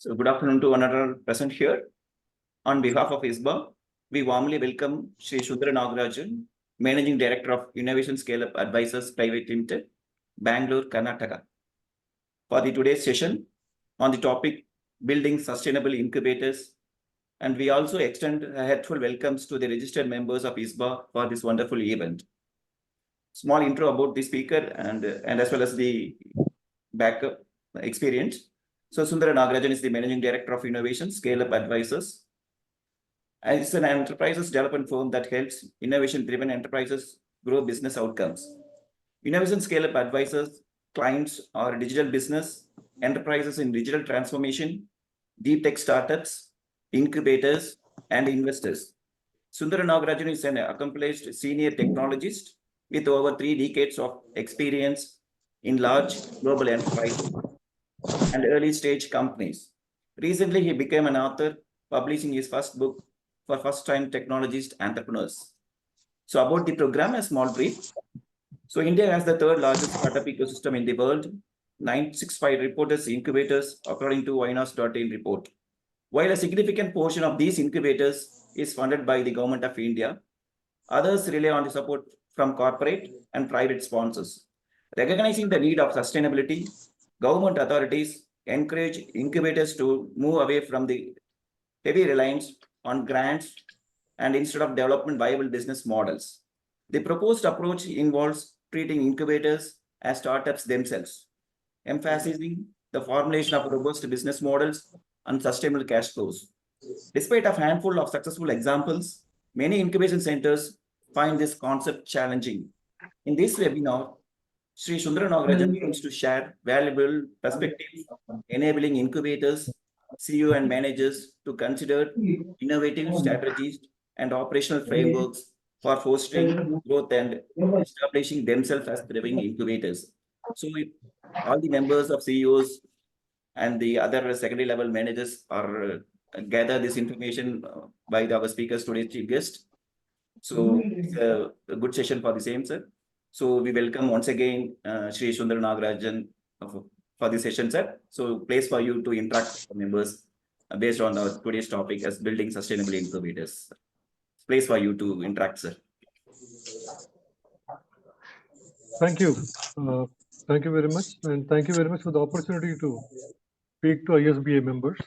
So good afternoon to another present here. On behalf of ISBA, we warmly welcome Shri Sundara Nagarajan, Managing Director of Innovation Scaleup Advisors Private Limited, Bangalore, Karnataka, for the today's session on the topic Building Sustainable Incubators. And we also extend heartfelt welcomes to the registered members of ISBA for this wonderful event. Small intro about the speaker and as well as the backup experience. So Sundara Nagarajan is the Managing Director of Innovation Scaleup Advisors. And it's an enterprises development firm that helps innovation-driven enterprises grow business outcomes. Innovation Scaleup Advisors clients are digital business, enterprises in digital transformation, deep tech startups, incubators, and investors. Sundara Nagarajan is an accomplished senior technologist with over 3 decades of experience in large global enterprises and early stage companies. Recently, he became an author, publishing his first book for first-time technologist entrepreneurs. So about the program, a small brief. So India has the third largest startup ecosystem in the world, 965 reporters incubators, according to Winos.in report. While a significant portion of these incubators is funded by the government of India, others rely on the support from corporate and private sponsors. Recognizing the need of sustainability, government authorities encourage incubators to move away from the heavy reliance on grants and instead of development viable business models. The proposed approach involves treating incubators as startups themselves, emphasizing the formulation of robust business models and sustainable cash flows. Despite a handful of successful examples, many incubation centers find this concept challenging. In this webinar, Shri Sundara Nagarajan aims to share valuable perspectives, enabling incubators, CEO and managers to consider innovative strategies and operational frameworks for fostering growth and establishing themselves as thriving incubators. So all the members of CEOs and the other secondary level managers are gather this information by our speakers today's chief guest. So it's a good session for the same, sir. So we welcome once again Shri Sundara Nagarajan for the session, sir. So place for you to interact with the members based on our today's topic as building sustainable incubators. Place for you to interact, sir. Thank you. Thank you very much. And thank you very much for the opportunity to speak to ISBA members.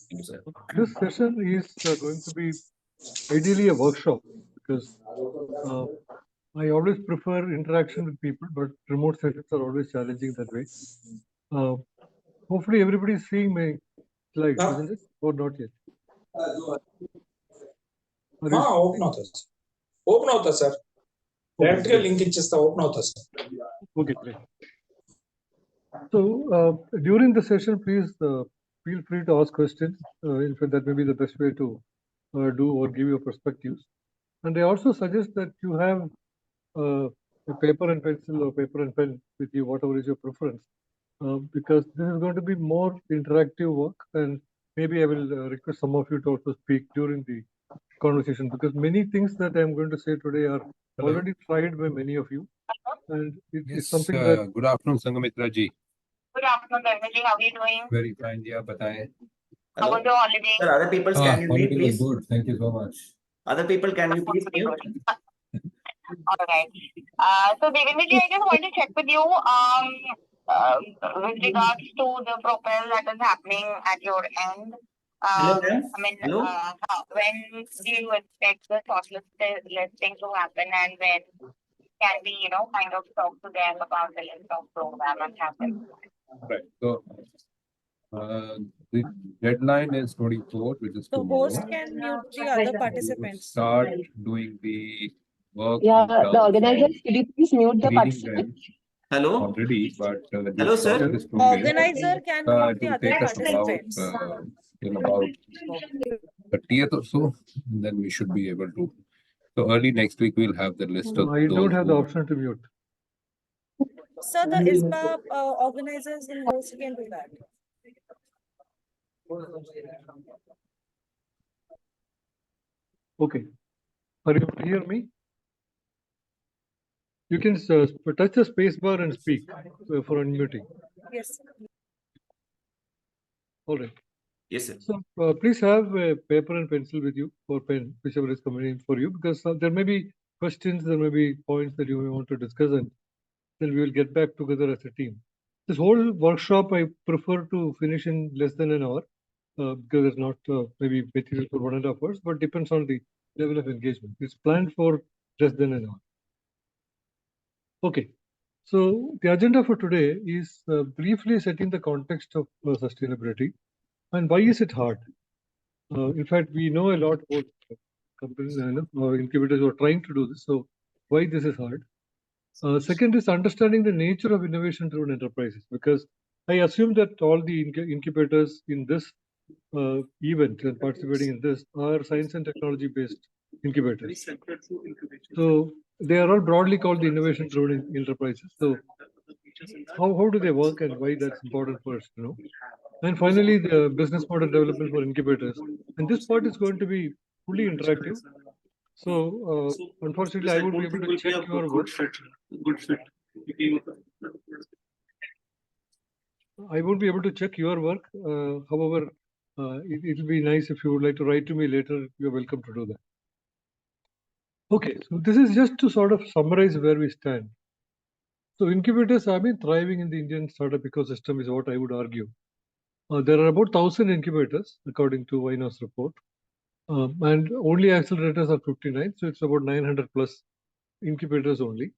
Thank you, sir. This session is going to be ideally a workshop because I always prefer interaction with people, but remote sessions are always challenging that way. Hopefully everybody is seeing my slides, isn't it? Or not yet? Open out, sir. Directly link ichchista open out, sir. Okay, great. So during the session, please feel free to ask questions. In fact, that may be the best way to do or give your perspectives. And I also suggest that you have a paper and pencil or paper and pen with you, whatever is your preference, because this is going to be more interactive work, and maybe I will request some of you to also speak during the conversation, because many things that I'm going to say today are already tried by many of you, and it's something that... Good afternoon, Sangamitra ji. Good afternoon, Dharmeji. How are you doing? Very fine, yeah, bataye. How was your holiday? Sir, other people can you mute, Holiday was please? good. Thank you so much. Other people can you please mute? All right. So, Devendra, I just want to check with you with regards to the propel that is happening at your end. Hello, ma'am. I mean, Hello? when do you expect the shortlisting to happen, and when can we, kind of talk to them about the list of program and happen? Right. So, the deadline is 24th, which is The tomorrow. host can mute the other We would participants. start doing the work. Yeah, in terms the organizers, of could you please mute the screening participants? them Hello? already, but Hello, sir. this today. Organizer can mute It the will other take us about participants. in about 30th or so, and then we should be able to. So early next week we'll have the list of. I those don't have the who- option to mute. So the ISBA organizers and host can do that. Okay. Are you able to hear me? You can touch the space bar and speak for unmuting. Yes. All right. Yes, sir. So please have a paper and pencil with you, or pen, whichever is convenient for you, because there may be questions, there may be points that you may want to discuss, and then we will get back together as a team. This whole workshop I prefer to finish in less than an hour, because it's not maybe material for 1.5 hours, but depends on the level of engagement. It's planned for less than an hour. Okay, so the agenda for today is briefly setting the context of sustainability and why is it hard. In fact, we know a lot about companies or incubators who are trying to do this. So why this is hard. Second is understanding the nature of innovation-driven enterprises, because I assume that all the incubators in this event and participating in this are science and technology-based incubators. So they are all broadly called the innovation-driven enterprises. So how do they work and why that's important for us to know? And finally, the business model development for incubators. And this part is going to be fully interactive. So unfortunately, I won't be able to check your work. I won't be able to check your work. However, it will be nice if you would like to write to me later. You're welcome to do that. Okay, so this is just to sort of summarize where we stand. So incubators have been thriving in the Indian startup ecosystem is what I would argue. There are about 1,000 incubators, according to Wino's report. And only accelerators are 59, so it's about 900 plus incubators only.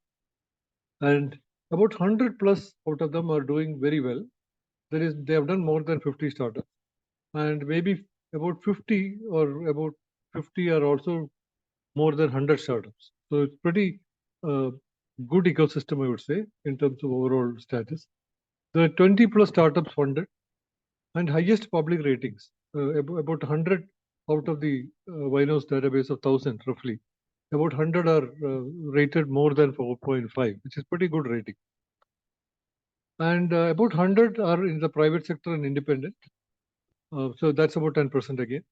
And about 100 plus out of them are doing very well. They have done more than 50 startups. And maybe about 50 or about 50 are also more than 100 startups. So it's pretty good ecosystem, I would say, in terms of overall status. There are 20 plus startups funded and highest public ratings, about 100 out of the Wino's database of 1,000 roughly. About 100 are rated more than 4.5, which is pretty good rating. And about 100 are in the private sector and independent. So that's about 10% again.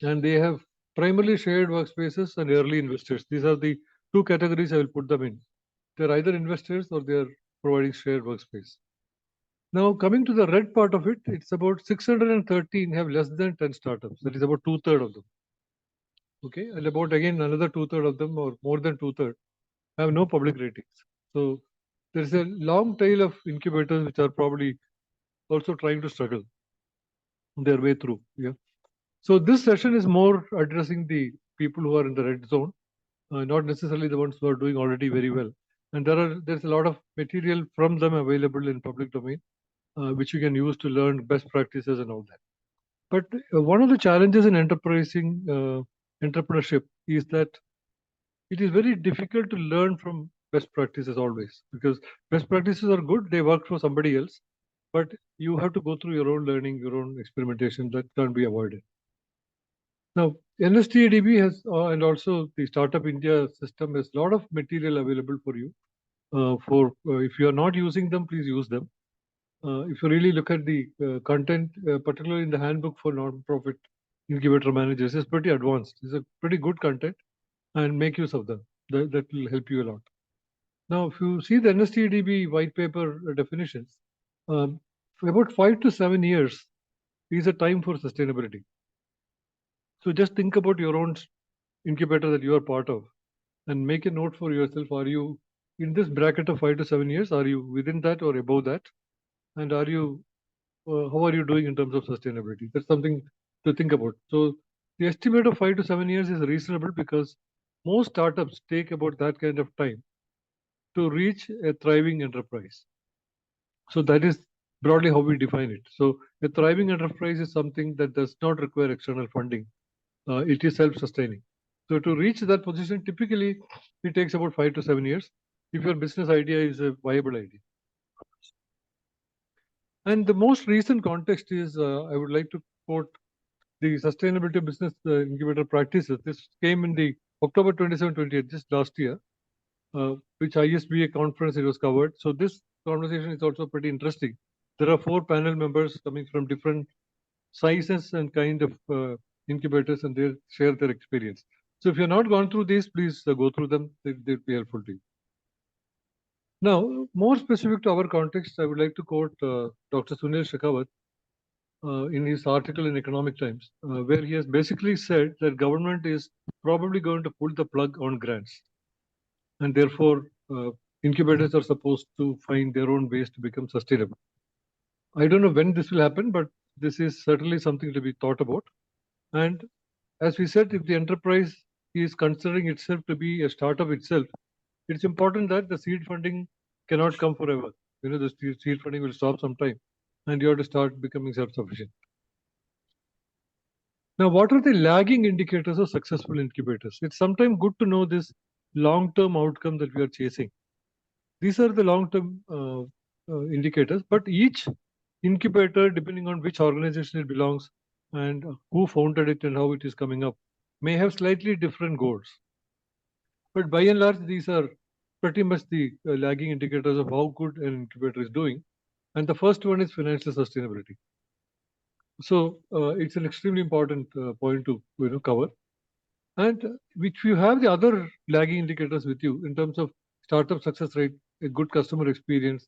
And they have primarily shared workspaces and early investors. These are the two categories I will put them in. They're either investors or they're providing shared workspace. Now, coming to the red part of it, it's about 613 have less than 10 startups. That is about 2/3 of them. Okay, and about again another 2/3 of them, or more than 2/3, have no public ratings. So there's a long tail of incubators which are probably also trying to struggle their way through. Yeah. So this session is more addressing the people who are in the red zone, not necessarily the ones who are doing already very well. And there's a lot of material from them available in public domain, which you can use to learn best practices and all that. But one of the challenges in entrepreneurship is that it is very difficult to learn from best practices always, because best practices are good, they work for somebody else, but you have to go through your own learning, your own experimentation. That can't be avoided. Now, NSTADB has, and also the Startup India system has a lot of material available for you. If you are not using them, please use them. If you really look at the content, particularly in the handbook for non-profit incubator managers, is pretty advanced. It's a pretty good content, and make use of them. That will help you a lot. Now, if you see the NSTDB white paper definitions, for about 5 to 7 years is a time for sustainability. So just think about your own incubator that you are part of and make a note for yourself. Are you in this bracket of 5 to 7 years? Are you within that or above that? And are you how are you doing in terms of sustainability? That's something to think about. So the estimate of 5 to 7 years is reasonable because most startups take about that kind of time to reach a thriving enterprise. So that is broadly how we define it. So a thriving enterprise is something that does not require external funding. It is self-sustaining. So to reach that position, typically it takes about 5 to 7 years if your business idea is a viable idea. And the most recent context is, I would like to quote the Sustainability Business Incubator Practices. This came in the October 27, 28, just last year, which ISBA conference it was covered. So this conversation is also pretty interesting. There are 4 panel members coming from different sizes and kind of incubators, and they share their experience. So if you're not gone through these, please go through them. They'll be helpful to you. Now, more specific to our context, I would like to quote Dr. Sunil Shekhawat. in his article in Economic Times, where he has basically said that government is probably going to pull the plug on grants, and therefore incubators are supposed to find their own ways to become sustainable. I don't know when this will happen, but this is certainly something to be thought about. And as we said, if the enterprise is considering itself to be a startup itself, it's important that the seed funding cannot come forever. The seed funding will stop sometime, and you have to start becoming self-sufficient. Now, what are the lagging indicators of successful incubators? It's sometimes good to know this long-term outcome that we are chasing. These are the long-term indicators, but each incubator, depending on which organization it belongs and who founded it and how it is coming up, may have slightly different goals. But by and large, these are pretty much the lagging indicators of how good an incubator is doing. And the first one is financial sustainability. So it's an extremely important point to cover. And which you have the other lagging indicators with you in terms of startup success rate, a good customer experience,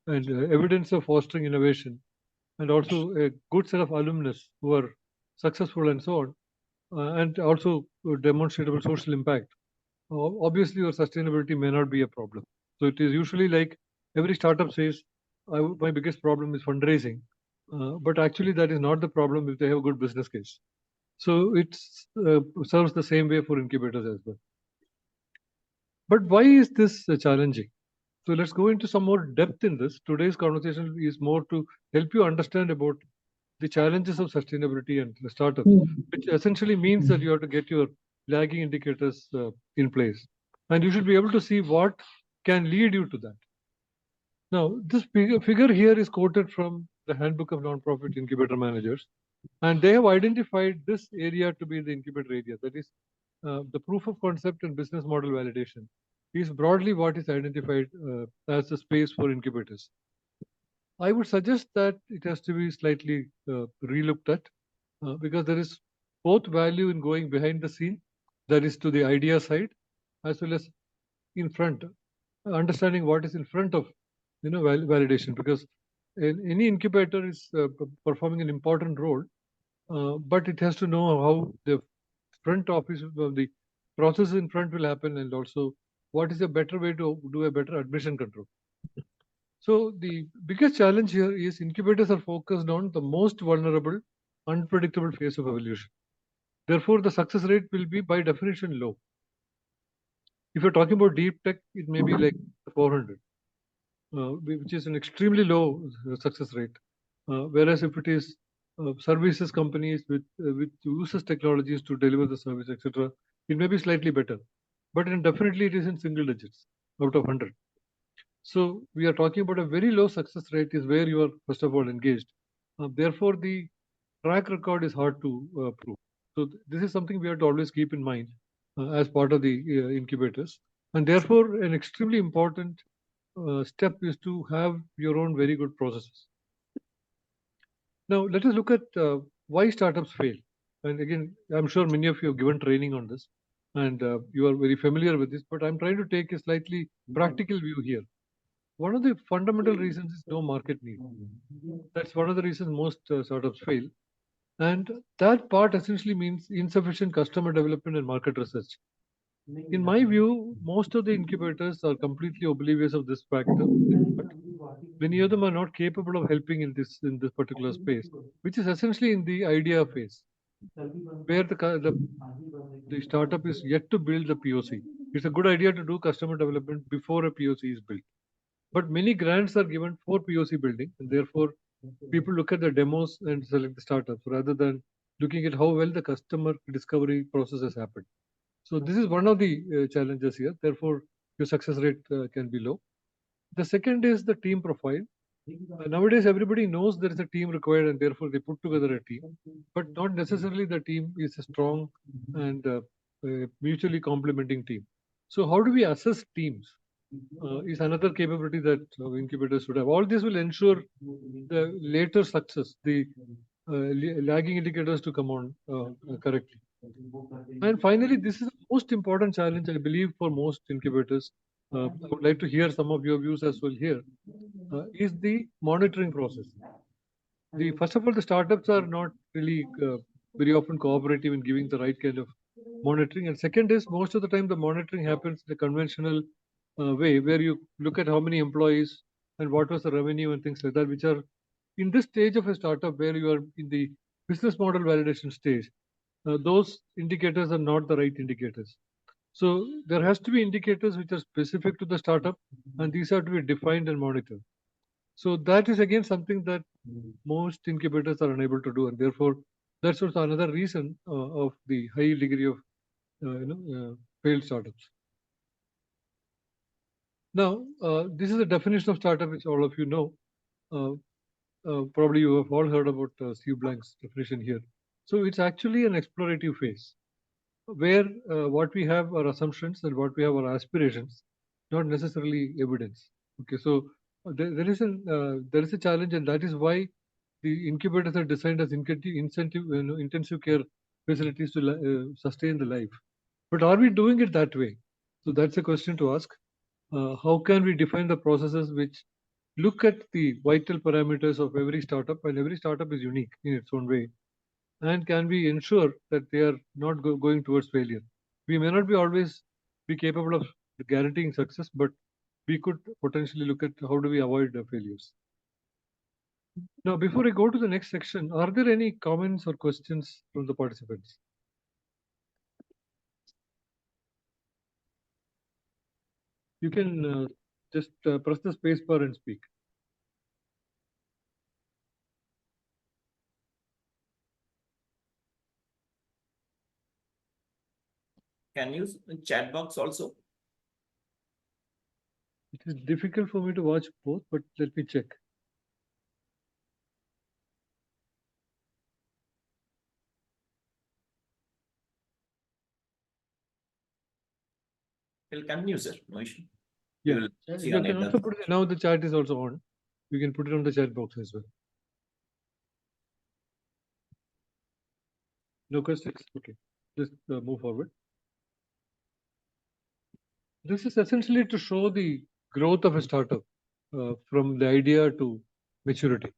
and evidence of fostering innovation, and also a good set of alumnus who are successful and so on, and also demonstrable social impact. Obviously, your sustainability may not be a problem. So it is usually like every startup says, my biggest problem is fundraising. But actually, that is not the problem if they have a good business case. So it serves the same way for incubators as well. But why is this challenging? So let's go into some more depth in this. Today's conversation is more to help you understand about the challenges of sustainability and the startups, which essentially means that you have to get your lagging indicators in place. And you should be able to see what can lead you to that. Now, this figure here is quoted from the Handbook of Nonprofit Incubator Managers. And they have identified this area to be the incubator area. That is the proof of concept and business model validation is broadly what is identified as the space for incubators. I would suggest that it has to be slightly relooked at because there is both value in going behind the scene, that is to the idea side, as well as in front, understanding what is in front of validation, because any incubator is performing an important role, but it has to know how the front office of the process in front will happen, and also what is a better way to do a better admission control. So the biggest challenge here is incubators are focused on the most vulnerable, unpredictable phase of evolution. Therefore, the success rate will be by definition low. If you're talking about deep tech, it may be like 400, which is an extremely low success rate. Whereas if it is services companies with uses technologies to deliver the service, etc., it may be slightly better. But definitely it is in single digits out of 100. So we are talking about a very low success rate is where you are first of all engaged. Therefore, the track record is hard to prove. So this is something we have to always keep in mind as part of the incubators. And therefore, an extremely important step is to have your own very good processes. Now, let us look at why startups fail. And again, I'm sure many of you have given training on this and you are very familiar with this, but I'm trying to take a slightly practical view here. One of the fundamental reasons is no market need. That's one of the reasons most startups fail. And that part essentially means insufficient customer development and market research. In my view, most of the incubators are completely oblivious of this factor. But many of them are not capable of helping in this particular space, which is essentially in the idea phase, where the startup is yet to build the POC. It's a good idea to do customer development before a POC is built. But many grants are given for POC building, and therefore people look at the demos and select the startups rather than looking at how well the customer discovery process has happened. So this is one of the challenges here. Therefore, your success rate can be low. The second is the team profile. Nowadays, everybody knows there is a team required, and therefore they put together a team. But not necessarily the team is a strong and mutually complementing team. So how do we assess teams? Is another capability that incubators should have. All this will ensure the later success, the lagging indicators to come on correctly. And finally, this is the most important challenge, I believe, for most incubators. I would like to hear some of your views as well here, is the monitoring process. First of all, the startups are not really very often cooperative in giving the right kind of monitoring. And second is, most of the time the monitoring happens in a conventional way, where you look at how many employees and what was the revenue and things like that, which are in this stage of a startup where you are in the business model validation stage. Those indicators are not the right indicators. So there has to be indicators which are specific to the startup, and these are to be defined and monitored. So that is again something that most incubators are unable to do, and therefore that's also another reason of the high degree of failed startups. Now, this is a definition of startup which all of you know. Probably you have all heard about Steve Blank's definition here. So it's actually an explorative phase where what we have are assumptions and what we have are aspirations, not necessarily evidence. Okay, so there is a challenge, and that is why the incubators are designed as intensive care facilities to sustain the life. But are we doing it that way? So that's a question to ask. How can we define the processes which look at the vital parameters of every startup, and every startup is unique in its own way, and can we ensure that they are not going towards failure? We may not be always be capable of guaranteeing success, but we could potentially look at how do we avoid failures. Now, before I go to the next section, are there any comments or questions from the participants? You can just press the space bar and speak. Can you use chat box also? It is difficult for me to watch both, but let me check. We'll continue, sir. No issue. Yeah, We will see you on can it. also put it, now the chat is also on. You can put it on the chat box as well. No questions? Okay, just move forward. This is essentially to show the growth of a startup from the idea to maturity.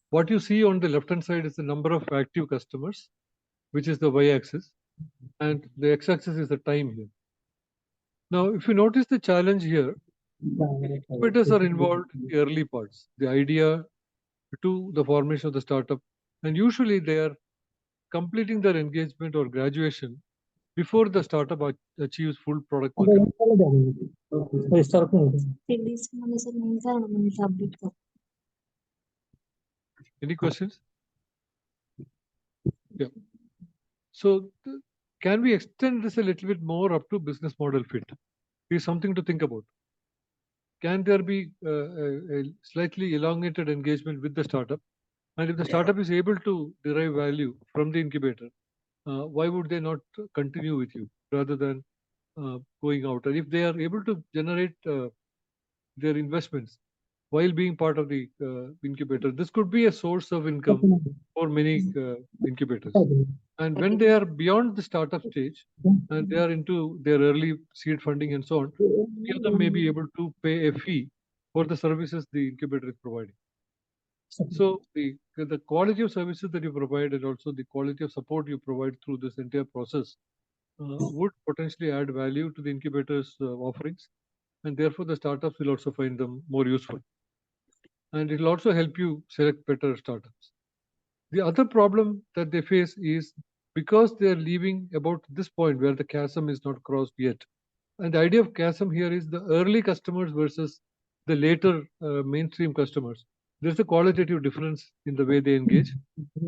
What you see on the left-hand side is the number of active customers, which is the y-axis, and the x-axis is the time here. Now, if you notice the challenge here, incubators are involved in the early parts, the idea to the formation of the startup, and usually they are completing their engagement or graduation before the startup achieves full product market. Any questions? Yeah. So can we extend this a little bit more up to business model fit? Is something to think about. Can there be a slightly elongated engagement with the startup? And if the startup is able to derive value from the incubator, why would they not continue with you rather than going out? And if they are able to generate their investments while being part of the incubator, this could be a source of income for many incubators. And when they are beyond the startup stage and they are into their early seed funding and so on, many of them may be able to pay a fee for the services the incubator is providing. So the quality of services that you provide and also the quality of support you provide through this entire process would potentially add value to the incubator's offerings, and therefore the startups will also find them more useful. And it will also help you select better startups. The other problem that they face is because they are leaving about this point where the chasm is not crossed yet. And the idea of chasm here is the early customers versus the later mainstream customers. There's a qualitative difference in the way they engage.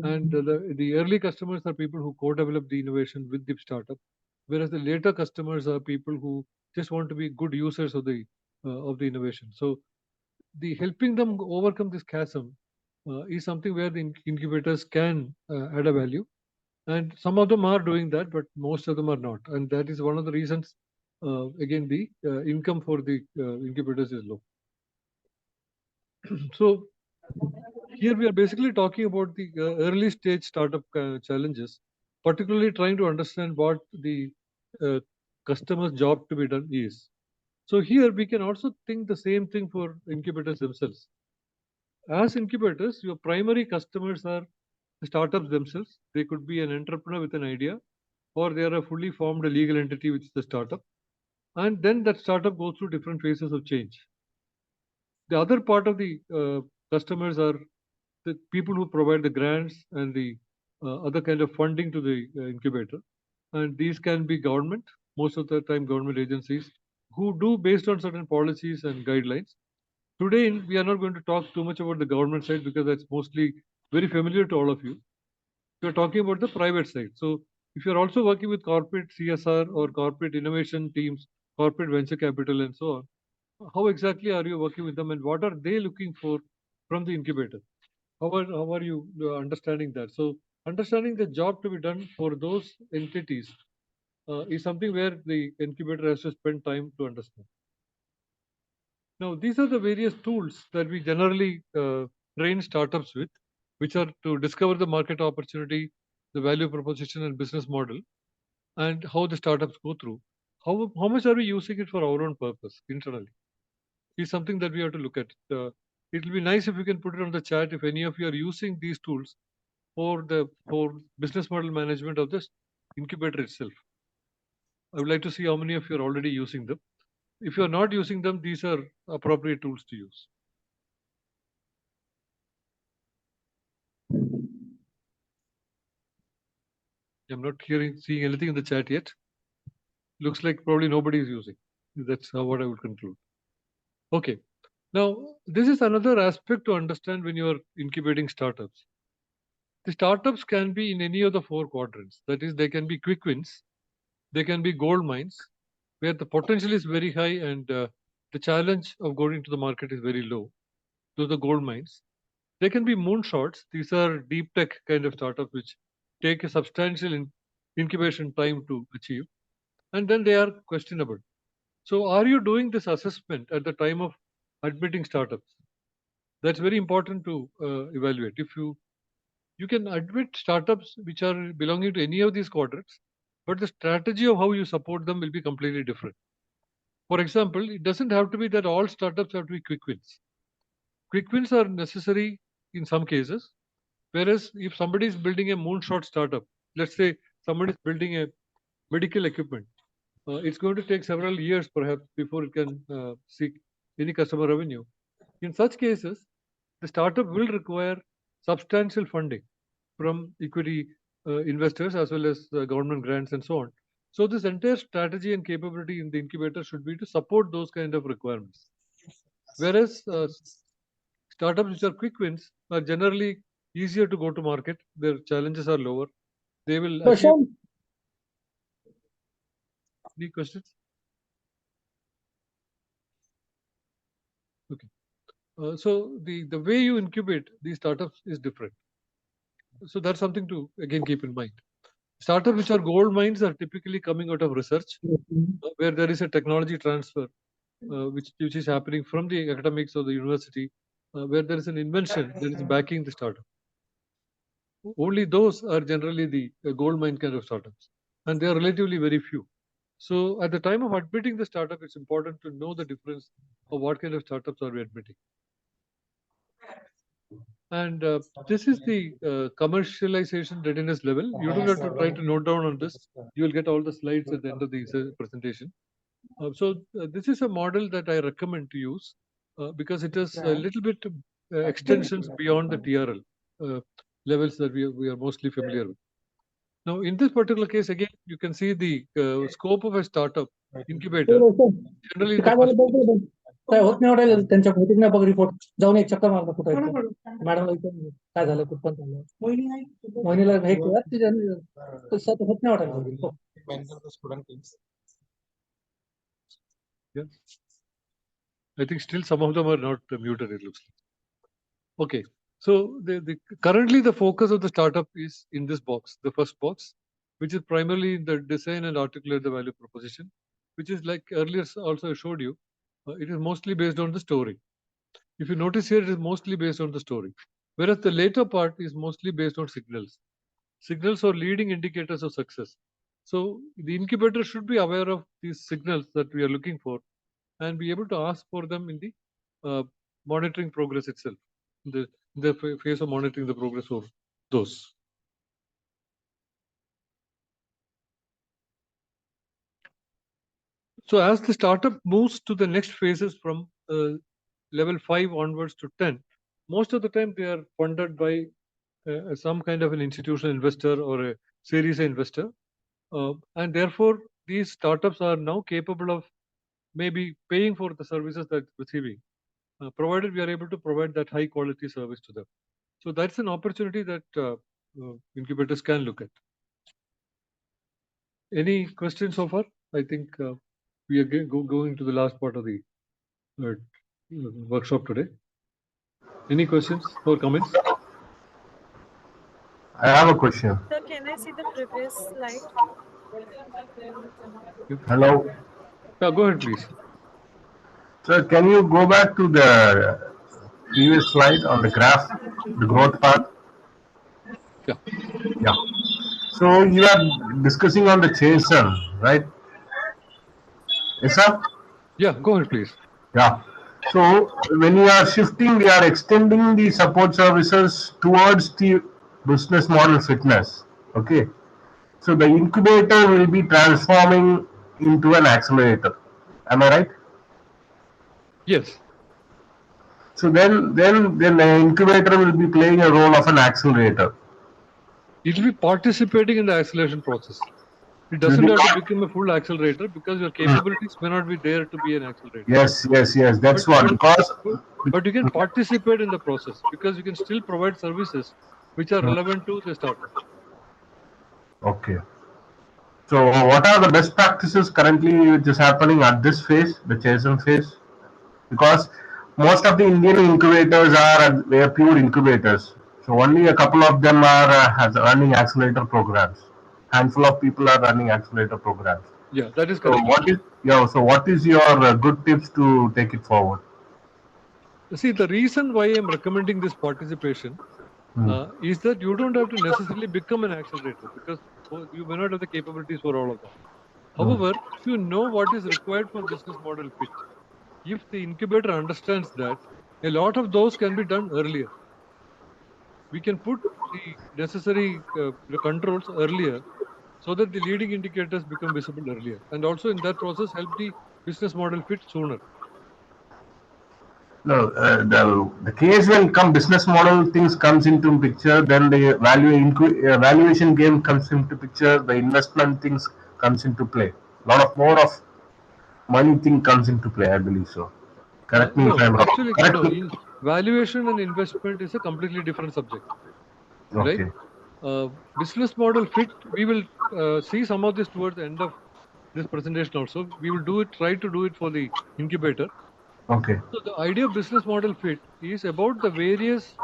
And the early customers are people who co-develop the innovation with the startup, whereas the later customers are people who just want to be good users of the innovation. So the helping them overcome this chasm is something where the incubators can add a value. And some of them are doing that, but most of them are not. And that is one of the reasons, again, the income for the incubators is low. So here we are basically talking about the early stage startup challenges, particularly trying to understand what the customer's job to be done is. So here we can also think the same thing for incubators themselves. as incubators, your primary customers are the startups themselves. They could be an entrepreneur with an idea, or they are a fully formed legal entity, which is the startup. And then that startup goes through different phases of change. The other part of the customers are the people who provide the grants and the other kind of funding to the incubator. And these can be government, most of the time government agencies, who do based on certain policies and guidelines. Today, we are not going to talk too much about the government side because that's mostly very familiar to all of you. We are talking about the private side. So if you're also working with corporate CSR or corporate innovation teams, corporate venture capital and so on, how exactly are you working with them and what are they looking for from the incubator? How are you understanding that? So understanding the job to be done for those entities is something where the incubator has to spend time to understand. Now, these are the various tools that we generally train startups with, which are to discover the market opportunity, the value proposition and business model, and how the startups go through. How much are we using it for our own purpose internally? Is something that we have to look at. It will be nice if you can put it on the chat if any of you are using these tools for business model management of this incubator itself. I would like to see how many of you are already using them. If you are not using them, these are appropriate tools to use. I'm not seeing anything in the chat yet. Looks like probably nobody is using. That's what I would conclude. Okay. Now, this is another aspect to understand when you are incubating startups. The startups can be in any of the 4 quadrants. That is, they can be quick wins, they can be gold mines, where the potential is very high and the challenge of going into the market is very low. Those are gold mines. They can be moonshots. These are deep tech kind of startups which take a substantial incubation time to achieve. And then they are questionable. So are you doing this assessment at the time of admitting startups? That's very important to evaluate. If you can admit startups which are belonging to any of these quadrants, but the strategy of how you support them will be completely different. For example, it doesn't have to be that all startups have to be quick wins. Quick wins are necessary in some cases, whereas if somebody is building a moonshot startup, let's say somebody is building a medical equipment, it's going to take several years perhaps before it can seek any customer revenue. In such cases, the startup will require substantial funding from equity investors as well as government grants and so on. So this entire strategy and capability in the incubator should be to support those kind of requirements. Whereas startups which are quick wins are generally easier to go to market. Their challenges are lower. They will achieve. Any questions? Okay. So the way you incubate these startups is different. So that's something to again keep in mind. Startups which are gold mines are typically coming out of research, where there is a technology transfer, which is happening from the academics or the university, where there is an invention that is backing the startup. Only those are generally the gold mine kind of startups, and they are relatively very few. So at the time of admitting the startup, it's important to know the difference of what kind of startups are we admitting. And this is the commercialization readiness level. You don't have to try to note down on this. You will get all the slides at the end of the presentation. This is a model that I recommend to use because it has a little bit extensions beyond the TRL levels that we are mostly familiar with. Now, in this particular case, again, you can see the scope of a startup incubator. Generally, in the first काय होत नाही वाटायला त्यांच्या होतीच नाही बघ report जाऊन एक चक्कर मारला कुठं मॅडमला काय झालं कुठं झालं मोहिनीला हे केलं तिच्या होत नाही वाटायला Yeah. I think still some of them are not muted, it looks like. Okay. So currently the focus of the startup is in this box, the first box, which is primarily the design and articulate the value proposition, which is like earlier also I showed you, it is mostly based on the story. If you notice here, it is mostly based on the story. Whereas the later part is mostly based on signals. Signals are leading indicators of success. So the incubator should be aware of these signals that we are looking for and be able to ask for them in the monitoring progress itself. the phase of monitoring the progress of those. So as the startup moves to the next phases from level 5 onwards to 10, most of the time they are funded by some kind of an institutional investor or a series A investor. And therefore, these startups are now capable of maybe paying for the services that receiving, provided we are able to provide that high quality service to them. So that's an opportunity that incubators can look at. Any questions so far? I think we are going to the last part of the workshop today. Any questions or comments? I have a question. Sir, can I see the previous slide? Hello. Yeah, go ahead, please. Sir, can you go back to the previous slide on the graph, the growth path? Yeah. Yeah. So you are discussing on the chaser, right? Yes, sir? Yeah, go ahead, please. Yeah. So when we are shifting, we are extending the support services towards the business model fitness. Okay. So the incubator will be transforming into an accelerator. Am I right? Yes. So then the incubator will be playing a role of an accelerator. It will be participating in the acceleration process. It doesn't have to become a full accelerator because your capabilities may not be there to be an accelerator. Yes. That's But- what, because But you can participate in the process because you can still provide services which are relevant to the startup. okay. So what are the best practices currently which is happening at this phase, the Chasm phase? Because most of the Indian incubators they are pure incubators. So only a couple of them are running accelerator programs. Handful of people are running accelerator programs. Yeah, that is So correct. what is your good tips to take it forward? See, the reason why I'm recommending this participation is that you don't have to necessarily become an accelerator because you may not have the capabilities for all of that. However, if you know what is required for business model fit, if the incubator understands that, a lot of those can be done earlier. We can put the necessary controls earlier so that the leading indicators become visible earlier, and also in that process help the business model fit sooner. No, the case when business model things comes into picture, then the valuation game comes into picture, the investment things comes into play. More of money thing comes into play, I believe so. Correct me if I'm wrong. Actually, Correct me. valuation and investment is a completely different subject, right? Okay. Business model fit, we will see some of this towards the end of this presentation also. We will try to do it for the incubator. Okay. So the idea of business model fit is about the various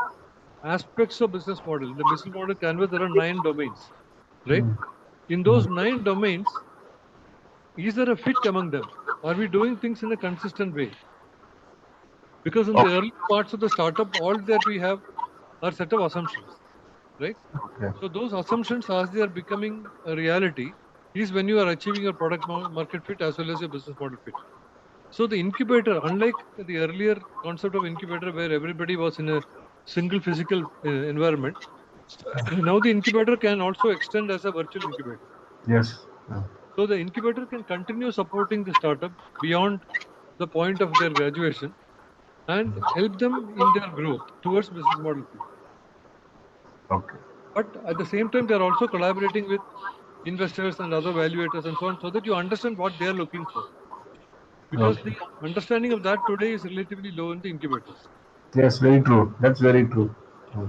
aspects of business model. In the business model canvas, there are 9 domains, right? In those 9 domains, is there a fit among them? Are we doing things in a consistent way? Because in the early parts of the startup, all that we have are set of assumptions, right? Okay. So those assumptions, as they are becoming a reality, is when you are achieving your product market fit as well as your business model fit. So the incubator, unlike the earlier concept of incubator where everybody was in a single physical environment, now the incubator can also extend as a virtual incubator. Yes. So the incubator can continue supporting the startup beyond the point of their graduation and help them in their growth towards business model fit. Okay. But at the same time, they are also collaborating with investors and other valuators and so on, so that you understand what they are looking for. Because the understanding of that today is relatively low in the incubators. Yes, very true. That's very true.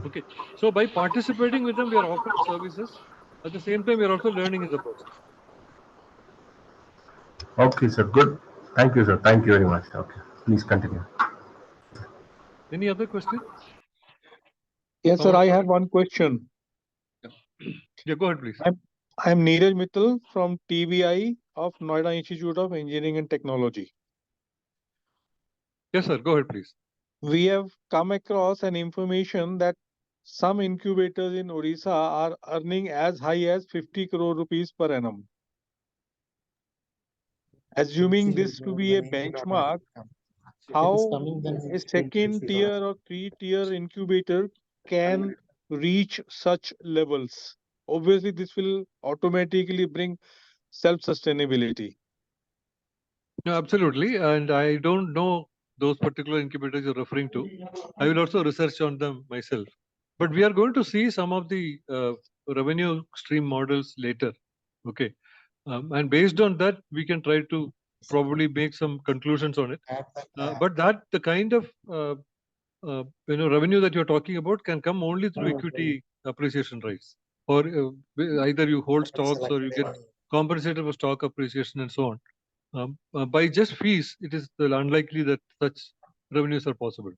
Okay. So by participating with them, we are offering services. At the same time, we are also learning in the process. Okay, sir. Good. Thank you, sir. Thank you very much. Okay. Please continue. Any other question? Yes, sir. I have one question. Yeah, go ahead, please. I'm Neeraj Mittal from TBI of Noida Institute of Engineering and Technology. Yes, sir. Go ahead, please. We have come across an information that some incubators in Odisha are earning as high as 50 crore rupees per annum. Assuming this to be a benchmark, how a second tier or 3-tier incubator can reach such levels. Obviously, this will automatically bring self-sustainability. No, absolutely. And I don't know those particular incubators you're referring to. I will also research on them myself. But we are going to see some of the revenue stream models later. Okay. And based on that, we can try to probably make some conclusions on it. But that the kind of revenue that you're talking about can come only through equity appreciation rights, or either you hold stocks or you get compensated for stock appreciation and so on. By just fees, it is unlikely that such revenues are possible.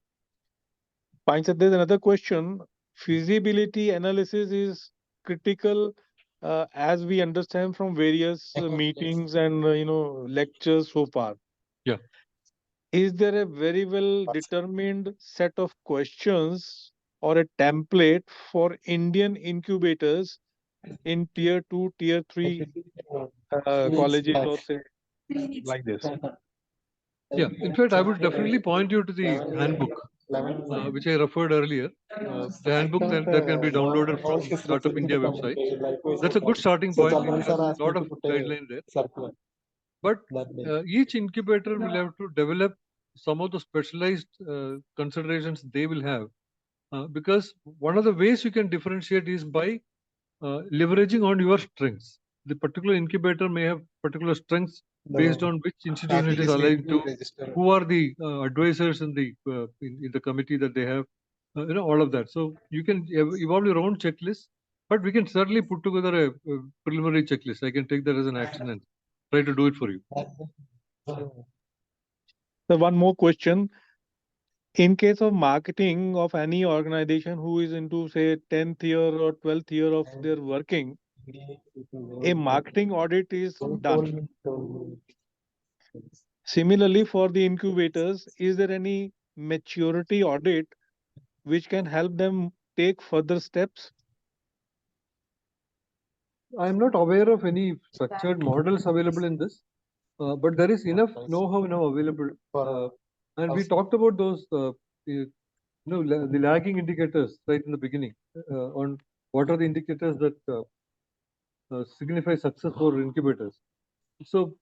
Fine, sir. There's another question. Feasibility analysis is critical, as we understand from various meetings and lectures so far. Yeah. Is there a very well determined set of questions or a template for Indian incubators in tier 2, tier 3 colleges, or say like this? Yeah. In fact, I would definitely point you to the handbook, which I referred earlier. The handbook that can be downloaded from Startup India website. That's a good starting point. It has a lot of guidelines there. But each incubator will have to develop some of the specialized considerations they will have, because one of the ways you can differentiate is by leveraging on your strengths. The particular incubator may have particular strengths based on which institution it is aligned to, who are the advisors in the committee that they have, all of that. So you can evolve your own checklist, but we can certainly put together a preliminary checklist. I can take that as an action and try to do it for you. So one more question. In case of marketing of any organization who is into, say, 10th year or 12th year of their working, a marketing audit is done. Similarly, for the incubators, is there any maturity audit which can help them take further steps? I am not aware of any structured models available in this, but there is enough know-how now available. And we talked about those, the lagging indicators right in the beginning, on what are the indicators that signify success for incubators. So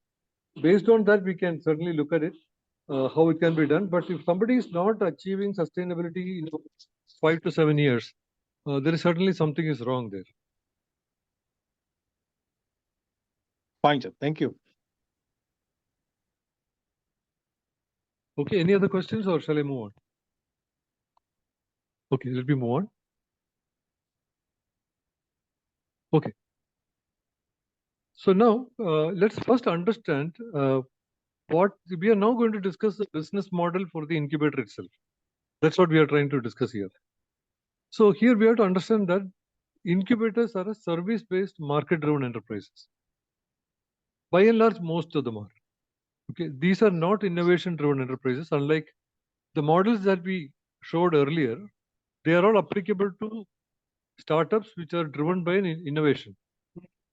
based on that, we can certainly look at it, how it can be done. But if somebody is not achieving sustainability in 5 to 7 years, there is certainly something is wrong there. Fine, sir. Thank you. Okay, any other questions, or shall I move on? Okay, let me move on. Okay. So now let's first understand what we are now going to discuss, the business model for the incubator itself. That's what we are trying to discuss here. So here we have to understand that incubators are a service-based, market-driven enterprises. By and large, most of them are. Okay, these are not innovation-driven enterprises. Unlike the models that we showed earlier, they are all applicable to startups which are driven by an innovation.